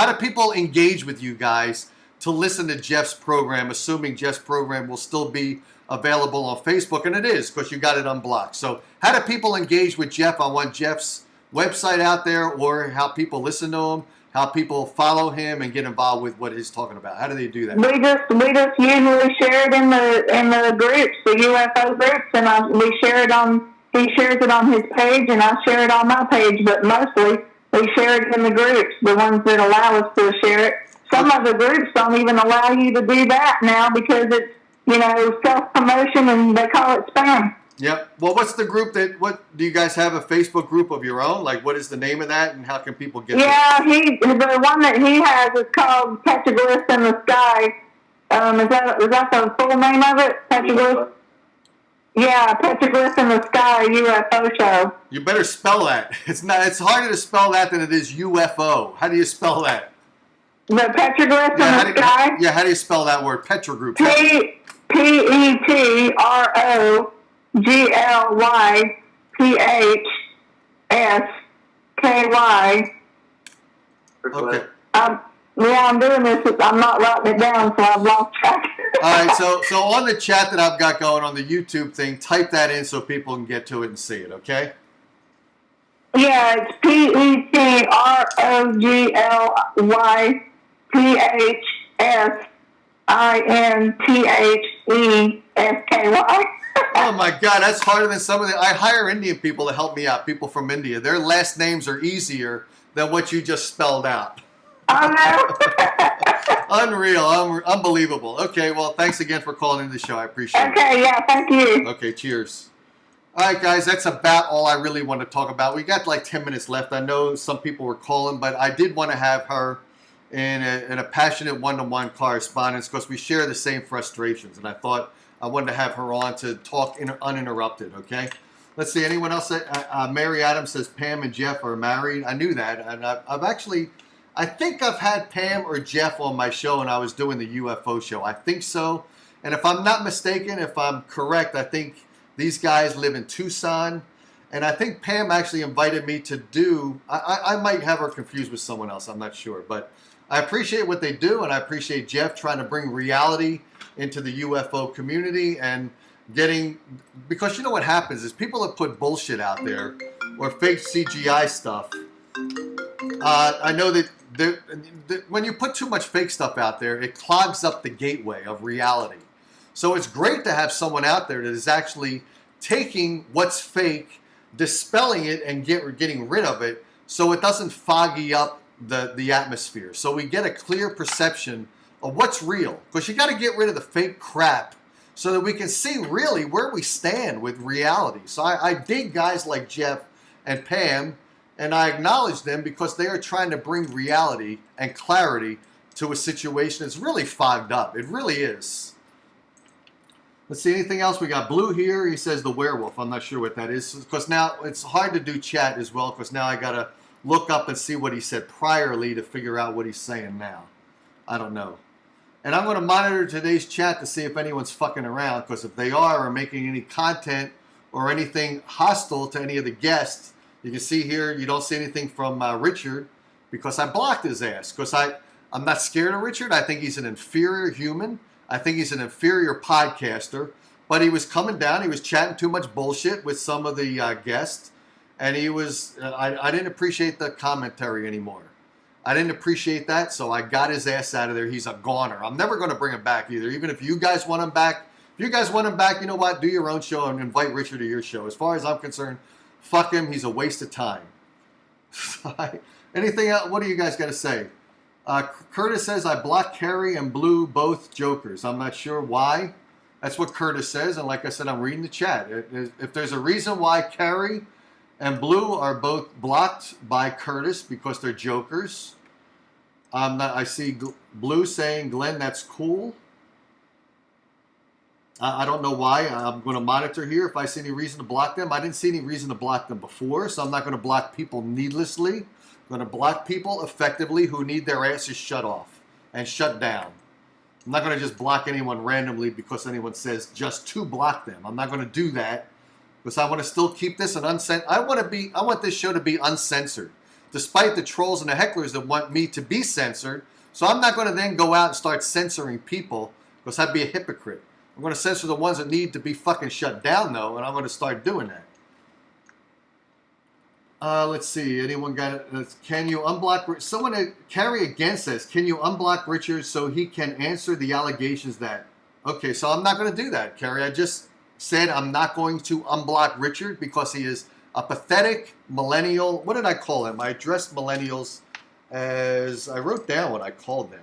do people engage with you guys to listen to Jeff's program, assuming Jeff's program will still be available on Facebook? And it is, because you got it unblocked. So how do people engage with Jeff? I want Jeff's website out there, or how people listen to him, how people follow him and get involved with what he's talking about. How do they do that? We just usually share it in the groups, the UFO groups, and he shares it on his page, and I share it on my page, but mostly we share it in the groups, the ones that allow us to share it. Some of the groups don't even allow you to do that now because self-promotion, and they call it spam. Yep. Well, what's the group what do you guys have a Facebook group of your own? Like, what is the name of that, and how can people get Yeah, the one that he has is called Petroglyphs in the Sky. Is that the full name of it? Petroglyphs? Yeah, Petroglyphs in the Sky UFO show. You better spell that. It's harder to spell that than it is UFO. How do you spell that? The Petroglyphs in the Sky? Yeah, how do you spell that word? Petroglyphs. Petroglyphsky. Okay. Yeah, I'm doing this. I'm not writing it down, so I've lost track. All right, so on the chat that I've got going on the YouTube thing, type that in so people can get to it and see it, okay? Yeah, it's Petroglyphsky. Oh my God, that's harder than some of the. I hire Indian people to help me out. People from India, their last names are easier than what you just spelled out. Oh no! Unreal, unbelievable. Okay, well, thanks again for calling in the show. I appreciate it. Okay, yeah, thank you. Okay, cheers. All right, guys, that's about all I really want to talk about. We got like 10 minutes left. I know some people were calling, but I did want to have her in a passionate one-to-one correspondence because we share the same frustrations, and I thought I wanted to have her on to talk uninterrupted, okay? Let's see, anyone else? Mary Adams says Pam and Jeff are married. I knew that, and I think I've had Pam or Jeff on my show when I was doing the UFO show. I think so. And if I'm not mistaken, if I'm correct, I think these guys live in Tucson. And I think Pam actually invited me to do, I might have her confused with someone else. I'm not sure. But I appreciate what they do. And I appreciate Jeff trying to bring reality into the UFO community and because you know what happens is people that put bullshit out there or fake CGI stuff. I know that when you put too much fake stuff out there, it clogs up the gateway of reality. So it's great to have someone out there that is actually taking what's fake, dispelling it, and getting rid of it so it doesn't foggy up the atmosphere. So we get a clear perception of what's real. Because you got to get rid of the fake crap so that we can see really where we stand with reality. So I dig guys like Jeff and Pam, and I acknowledge them because they are trying to bring reality and clarity to a situation that's really fogged up. It really is. Let's see, anything else? We got Blue here. He says the werewolf. I'm not sure what that is. Because now it's hard to do chat as well because now I got to look up and see what he said priorly to figure out what he's saying now. I don't know. And I'm going to monitor today's chat to see if anyone's fucking around because if they are or making any content or anything hostile to any of the guests, you can see here, you don't see anything from Richard because I blocked his ass. Because I'm not scared of Richard. I think he's an inferior human. I think he's an inferior podcaster. But he was coming down. He was chatting too much bullshit with some of the guests. And he was, I didn't appreciate the commentary anymore. I didn't appreciate that. So I got his ass out of there. He's a goner. I'm never going to bring him back either. Even if you guys want him back. If you guys want him back, you know what? Do your own show and invite Richard to your show. As far as I'm concerned, fuck him. He's a waste of time. Anything else? What do you guys got to say? Curtis says, I blocked Carrie and Blue, both jokers. I'm not sure why. That's what Curtis says. And like I said, I'm reading the chat. If there's a reason why Carrie and Blue are both blocked by Curtis because they're jokers. I see Blue saying, Glenn, that's cool. I don't know why. I'm going to monitor here if I see any reason to block them. I didn't see any reason to block them before, so I'm not going to block people needlessly. I'm going to block people effectively who need their asses shut off and shut down. I'm not going to just block anyone randomly because anyone says just to block them. I'm not going to do that because I want to still keep this an uncensored. I want this show to be uncensored, despite the trolls and the hecklers that want me to be censored. So I'm not going to then go out and start censoring people because I'd be a hypocrite. I'm going to censor the ones that need to be fucking shut down, though, and I'm going to start doing that. Let's see. Anyone got it? Can you unblock... Someone, Carrie again says, can you unblock Richard so he can answer the allegations that... Okay, so I'm not going to do that, Carrie. I just said I'm not going to unblock Richard because he is a pathetic millennial. What did I call him? I addressed millennials as... I wrote down what I called them.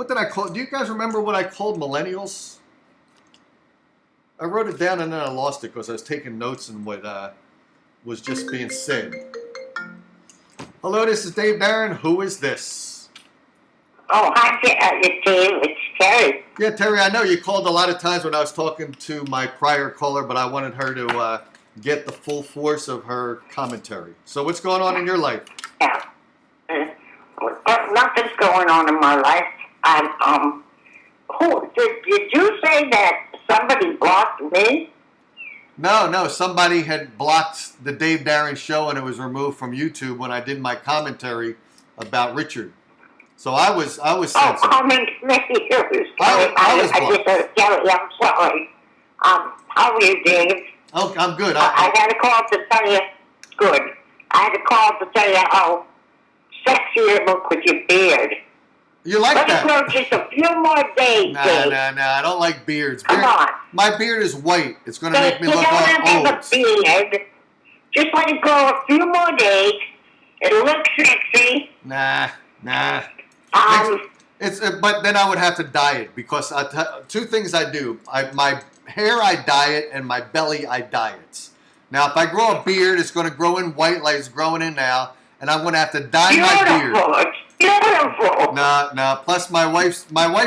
What did I call? Do you guys remember what I called millennials? I wrote it down and then I lost it because I was taking notes and what was just being said. Hello, this is Dave Barron. Who is this? Oh, hi, Dave. It's Terry. Yeah, Terry, I know you called a lot of times when I was talking to my prior caller, but I wanted her to get the full force of her commentary. So what's going on in your life? Yeah. Nothing's going on in my life. Did you say that somebody blocked me? No, somebody had blocked the Dave Barron show and it was removed from YouTube when I did my commentary about Richard. So I was censored. Oh, coming to me. I'm sorry. How are you, Dave? Oh, I'm good. I had a call to tell you. Good. I had a call to tell you how sexy you look with your beard. You like Let that? us know just a few more days, Dave. No. I don't like beards. Come on. My beard is white. It's going to make me You look don't like have to old. have a beard. Just let it go a few more days. It'll look sexy. Nah. But then I would have to dye it because two things I do. My hair I dye it and my belly I dye it. Now if I grow a beard, it's going to grow in white like it's growing in now, and I'm going to have to dye my beard. Beautiful. No. Plus my wife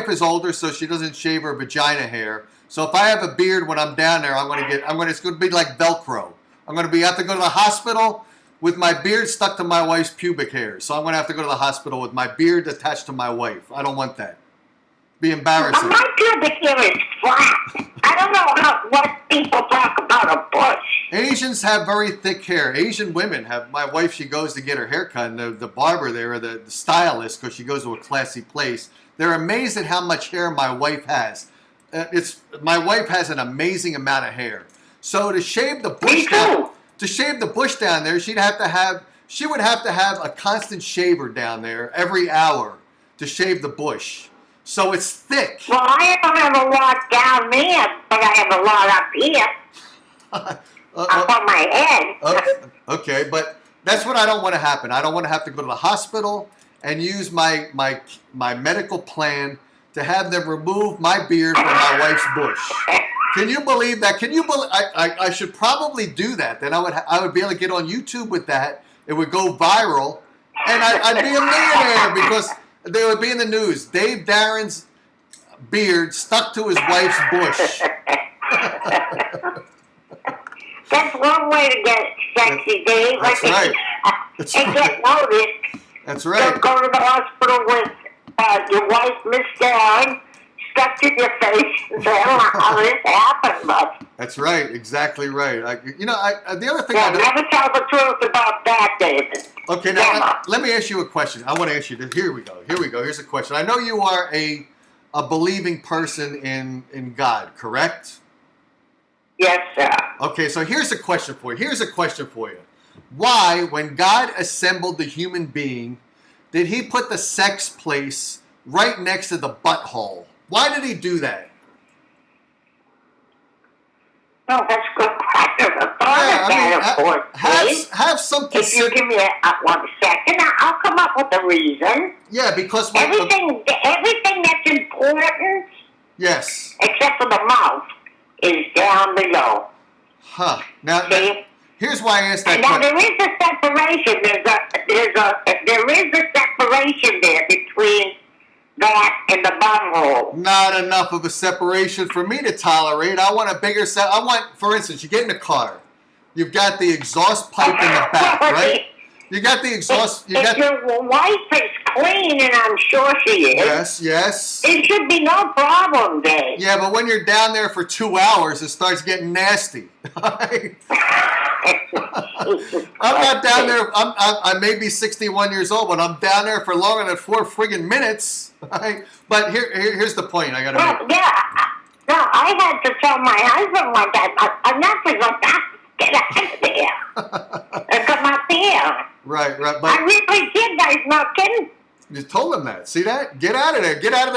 is older, so she doesn't shave her vagina hair. So if I have a beard when I'm down there, it's going to be like Velcro. I'm going to have to go to the hospital with my beard stuck to my wife's pubic hair. So I'm going to have to go to the hospital with my beard attached to my wife. I don't want that. Be embarrassing. My pubic hair is flat. I don't know what people talk about a bush. Asians have very thick hair. Asian women have. My wife, she goes to get her hair cut, and the barber there, or the stylist, because she goes to a classy place, they're amazed at how much hair my wife has. My wife has an amazing amount of hair. So to shave the bush down there, she would have to have a constant shaver down there every hour to shave the bush. So it's thick. Well, I don't have a lot down there, but I have a lot up here. Up on my head. Okay, but that's what I don't want to happen. I don't want to have to go to the hospital and use my medical plan to have them remove my beard from my wife's bush. Can you believe that? I should probably do that. Then I would be able to get on YouTube with that. It would go viral, and I'd be a millionaire because they would be in the news. Dave Barron's beard stuck to his wife's bush. That's one way to get sexy, Dave. That's right. And get noticed. That's right. Don't go to the hospital with your wife, Miss Darren, stuck to your face and say, I don't know how this happened, but... That's right. Exactly right. The other thing never tell the truth about that, David. Okay, now let me ask you a question. I want to ask you this. Here we go. Here's a question. I know you are a believing person in God, correct? Yes, sir. Okay, so here's a question for you. Why, when God assembled the human being, did he put the sex place right next to the butthole? Why did he do that? No, that's a good question. Of course, have some if you give me 1 second, I'll come up with a reason. Yeah, because everything that's important, yes, except for the mouth, is down below. Huh. Now, here's why I asked that question. Now question. there is a separation. There is a separation there between that and the butthole. Not enough of a separation for me to tolerate. I want a bigger set. For instance, you get in a car. You've got the exhaust pipe in the back, right? You got the exhaust. If your wife is clean, and I'm sure she is. Yes. It should be no problem, Dave. Yeah, but when you're down there for 2 hours, it starts getting nasty. I'm not down there. I may be 61 years old, but I'm down there for longer than 4 friggin' minutes. Right? But here's the point I got to make. Yeah. No, I had to tell my husband one time, I'm not going to get out of there. And come up here. Right. But I really did, guys. Not kidding. You told him that. See that? Get out of there. Get out of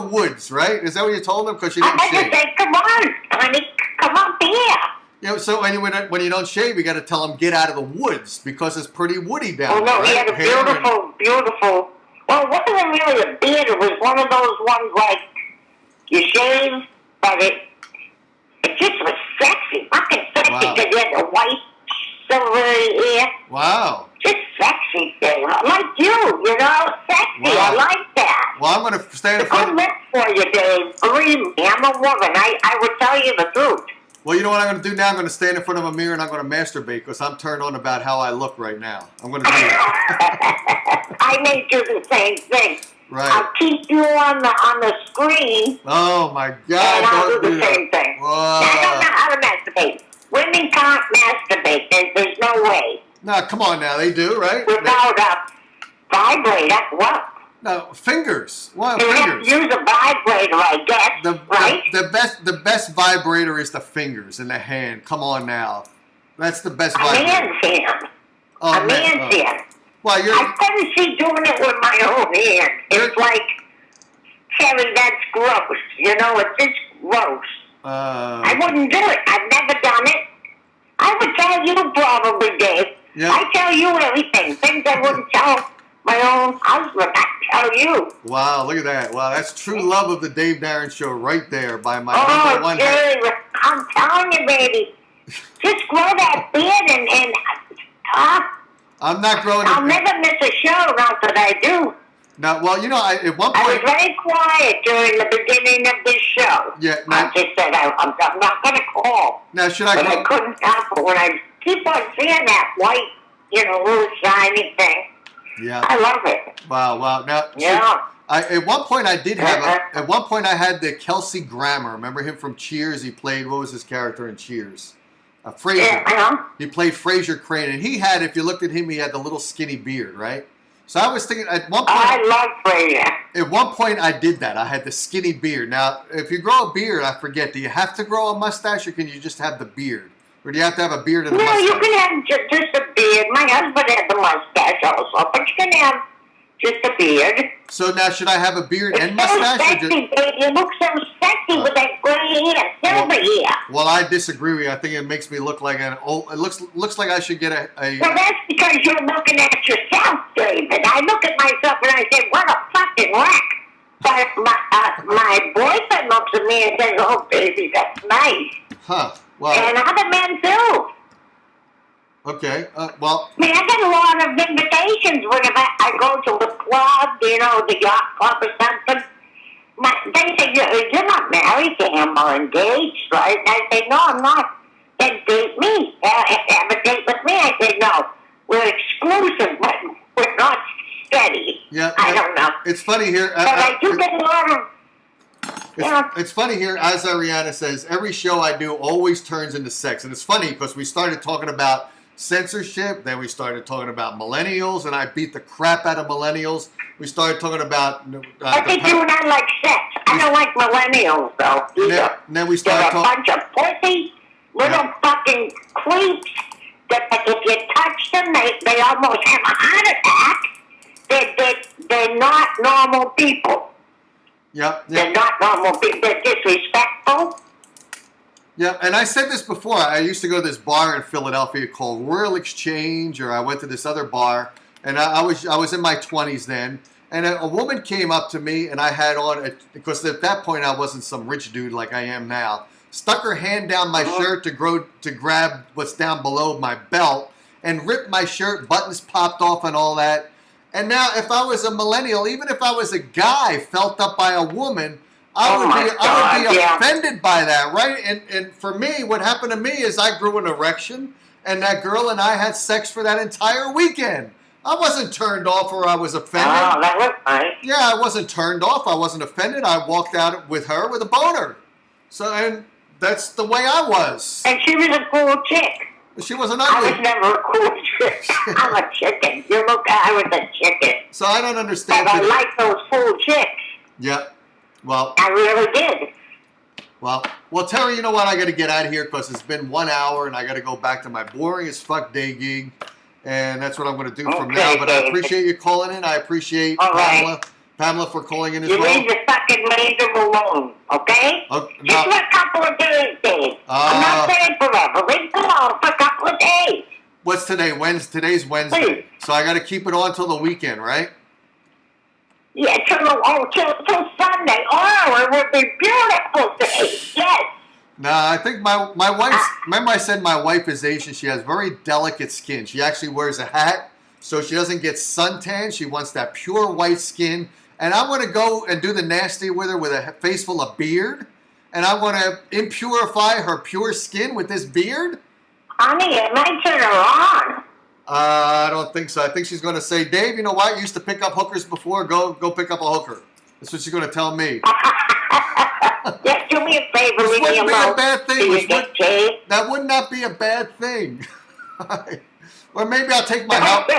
the woods. Right? Is that what you told him? Because you didn't shave. I just said, come on, honey, come up here. So when you don't shave, you got to tell him get out of the woods because it's pretty woody down there. Oh no, he had a beautiful Well, it wasn't really a beard. It was one of those ones like you shave, but it just was sexy. Fucking sexy. Wow. Because you had the white, silvery hair. Wow. Just sexy thing. Like you know? Sexy. Wow. I like that. Well, I'm going to stand in If I front. look for you, Dave, believe me, I'm a woman. I would tell you the truth. Well, you know what I'm going to do now? I'm going to stand in front of a mirror and I'm going to masturbate because I'm turned on about how I look right now. I'm going to do that. I may do the same thing. Right. I'll keep you on the screen, Oh my God! and I'll Don't do the that. same thing. Whoa. I don't know how to masturbate. Women can't masturbate. There's no way. No, come on now. They do, right? Without a vibrator, what? No, fingers. What You have fingers? to use a vibrator, I guess, right? The best vibrator is the fingers in the hand. Come on now. That's the best A vibrator. man's hand. Oh, A man. man's hand. Well, you're. I couldn't see doing it with my own hand. It's like, Terry, that's gross. You know, it's just gross. I wouldn't do it. I've never done it. I would tell you probably, Dave. Yeah. I tell you everything. Things I wouldn't tell my own husband. I tell you. Wow, look at that. Wow, that's true love of the Dave Darren Show right there by my Oh, number one. Dave, I'm telling you, baby. Just grow that beard and I'm not growing. I'll never miss a show, not that I do. No, well, you know, at one I was point. very quiet during the beginning of this show. Yeah, I now, just said I'm not going to call. now should I But I go? couldn't help it when I keep on seeing that white, little shiny thing. Yeah. I love it. Wow, wow. Now, Yeah. at one point I did have at one point I had the Kelsey Grammer. Remember him from Cheers? He played, what was his character in Cheers? Frasier. Yeah, He played Frasier Crane, and he had, if you looked at him, he had the little skinny beard, right? So I was thinking at one point. I love Frasier. At one point, I did that. I had the skinny beard. Now, if you grow a beard, I forget. Do you have to grow a mustache, or can you just have the beard, or do you have to have a beard and a No, mustache? you can have just a beard. My husband had the mustache also, but you can have just a beard. So now, should I have a beard and It's so mustache? Or sexy, just, baby. You look so sexy with that gray hair, silver hair. well, I disagree with you. I think it makes me look like an old. It looks like I should get a. Well, that's because you're looking at yourself, David. I look at myself and I say, what a fucking wreck. But my boyfriend looks at me and says, oh, baby, that's nice. Huh. Well. And other men, too. Okay. Well. I mean, I get a lot of invitations whenever I go to a club, the yacht club or something. They say, you're not married to him or engaged, right? And I say, no, I'm not. Then date me. Have a date with me. I say, no, we're exclusive, but we're not steady. Yeah. I don't know. It's funny here. But I do get a lot of... It's funny here, as Ariana says, every show I do always turns into sex. And it's funny because we started talking about censorship, then we started talking about millennials, and I beat the crap out of millennials. We started talking about... I think you and I like sex. I don't like millennials, though, either. Then we They're started a talking... bunch of pussy, little fucking creeps that if you touch them, they almost have a heart attack. They're not normal people. Yep. They're not normal people. They're disrespectful. Yeah, and I said this before. I used to go to this bar in Philadelphia called Royal Exchange, or I went to this other bar, and I was in my 20s then, and a woman came up to me, and I had on, because at that point I wasn't some rich dude like I am now, stuck her hand down my shirt to grab what's down below my belt, and ripped my shirt, buttons popped off and all that. And now if I was a millennial, even if I was a guy felt up by a woman, I would be offended by that, right? And for me, what happened to me is I grew an erection, and that girl and I had sex for that entire weekend. I wasn't turned off or I was offended. Oh, that was nice. Yeah, I wasn't turned off. I wasn't offended. I walked out with her with a boner. So, and that's the way I was. And she was a cool chick. She wasn't I ugly. was never a cool chick. I'm a chicken. I was a chicken. So I don't understand. But I like those cool chicks. Yeah. Well, I really did. Well, Terry, you know what? I got to get out of here because it's been 1 hour and I got to go back to my boring as fuck day gig. And that's what I'm going to do from now. But I appreciate you calling in. I appreciate Pamela for calling in as well. You leave the fucking lady alone, okay? Just for a couple of days, Dave. I'm not saying forever. Leave it alone for a couple of days. What's today? Today's Wednesday. Please. So I got to keep it on till the weekend, right? Yeah, till Sunday. Oh, it would be beautiful day. Yes. No, I think my wife's. Remember, I said my wife is Asian. She has very delicate skin. She actually wears a hat so she doesn't get suntan. She wants that pure white skin. And I want to go and do the nasty with her with a face full of beard. And I want to impurify her pure skin with this beard. Honey, it might turn her on. I don't think so. I think she's going to say, Dave, you know what? You used to pick up hookers before. Go pick up a hooker. That's what she's going to tell me. Just do me a favor. This leave me wouldn't be a alone. bad thing. Do you get paid? That would not be a bad thing. Or maybe I'll take my house.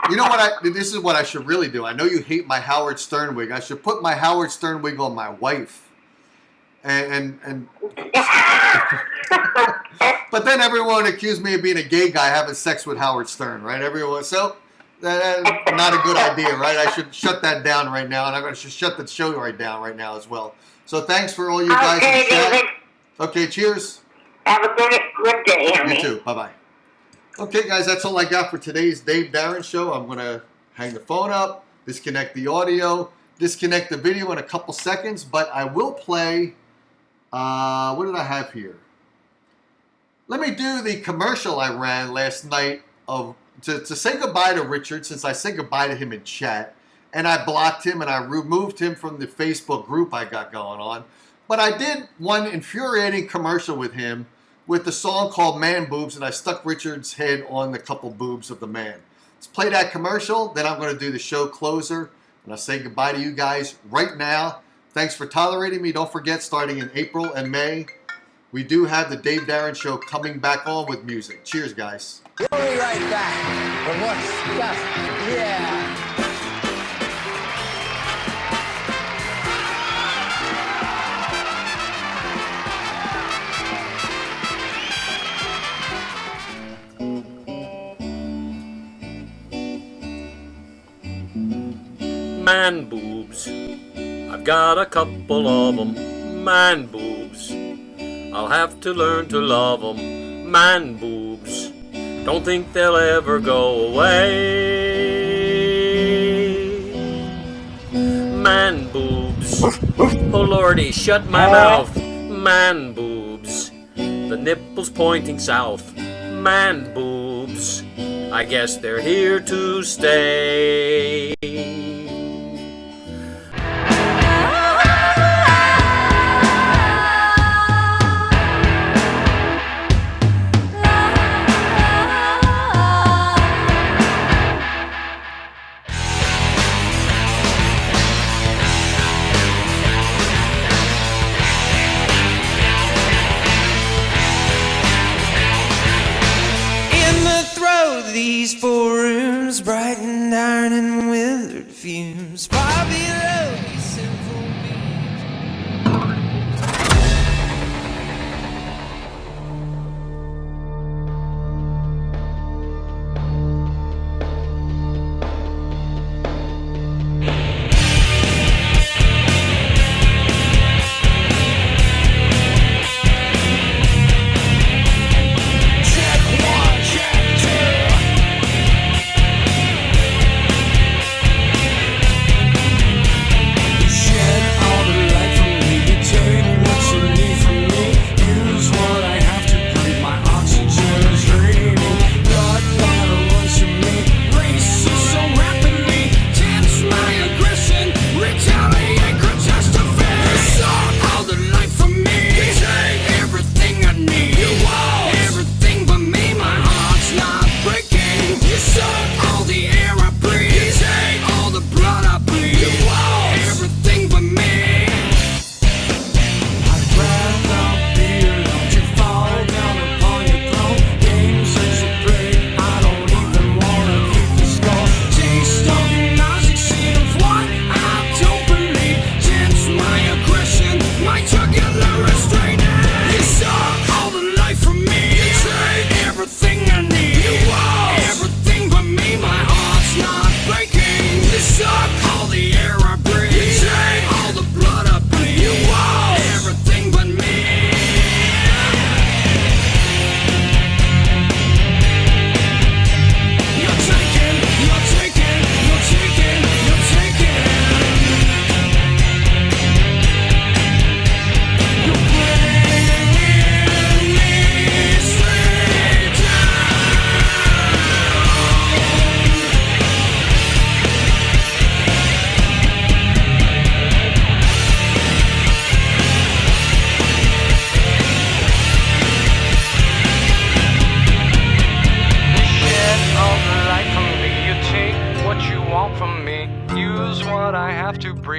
You know what? This is what I should really do. I know you hate my Howard Stern wig. I should put my Howard Stern wig on my wife. And but then everyone accused me of being a gay guy having sex with Howard Stern, right? Everyone. So that's not a good idea, right? I should shut that down right now, and I'm going to shut the show right down right now as well. So thanks for all you guys. Okay, David. Okay, cheers. Have a good day, honey. You too. Bye-bye. Okay, guys, that's all I got for today's Dave Darren Show. I'm going to hang the phone up, disconnect the audio, disconnect the video in a couple seconds, but I will play, what did I have here? Let me do the commercial I ran last night to say goodbye to Richard, since I said goodbye to him in chat, and I blocked him and I removed him from the Facebook group I got going on. But I did one infuriating commercial with him with the song called Man Boobs, and I stuck Richard's head on the couple boobs of the man. Let's play that commercial, then I'm going to do the show closer, and I'll say goodbye to you guys right now. Thanks for tolerating me. Don't forget, starting in April and May, we do have the Dave Darren Show coming back on with music. Cheers, guys. We'll be right back with more stuff. Yeah. Man boobs, I've got a couple of them. Man boobs, I'll have to learn to love them. Man boobs, don't think they'll ever go away. Man boobs, oh lordy, shut my mouth. Man boobs, the nipples pointing south. Man boobs, I guess they're here to stay. These four rooms, bright and iron and withered fumes, far below these sinful beams.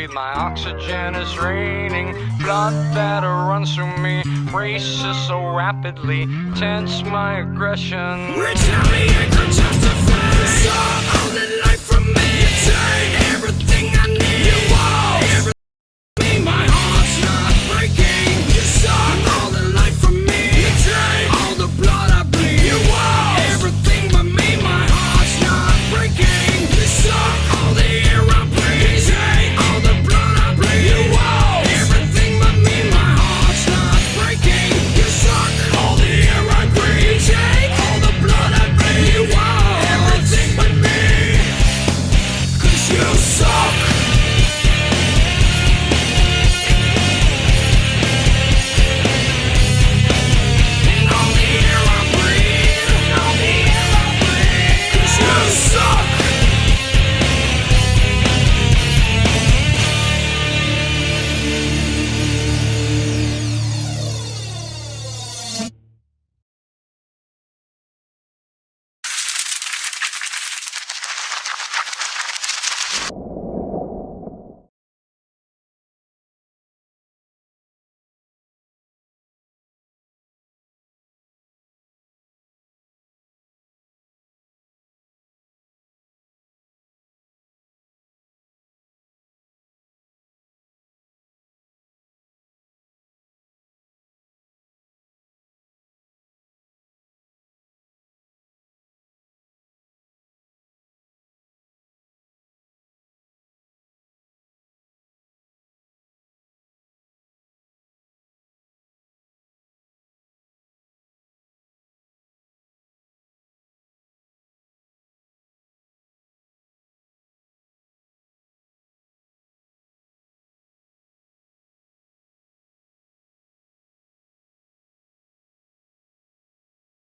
breathe, my oxygen is raining. Blood that runs through me races so rapidly, tense my aggression. Reach out me and come justify. So own the life from me. You turn everything I need. You won't.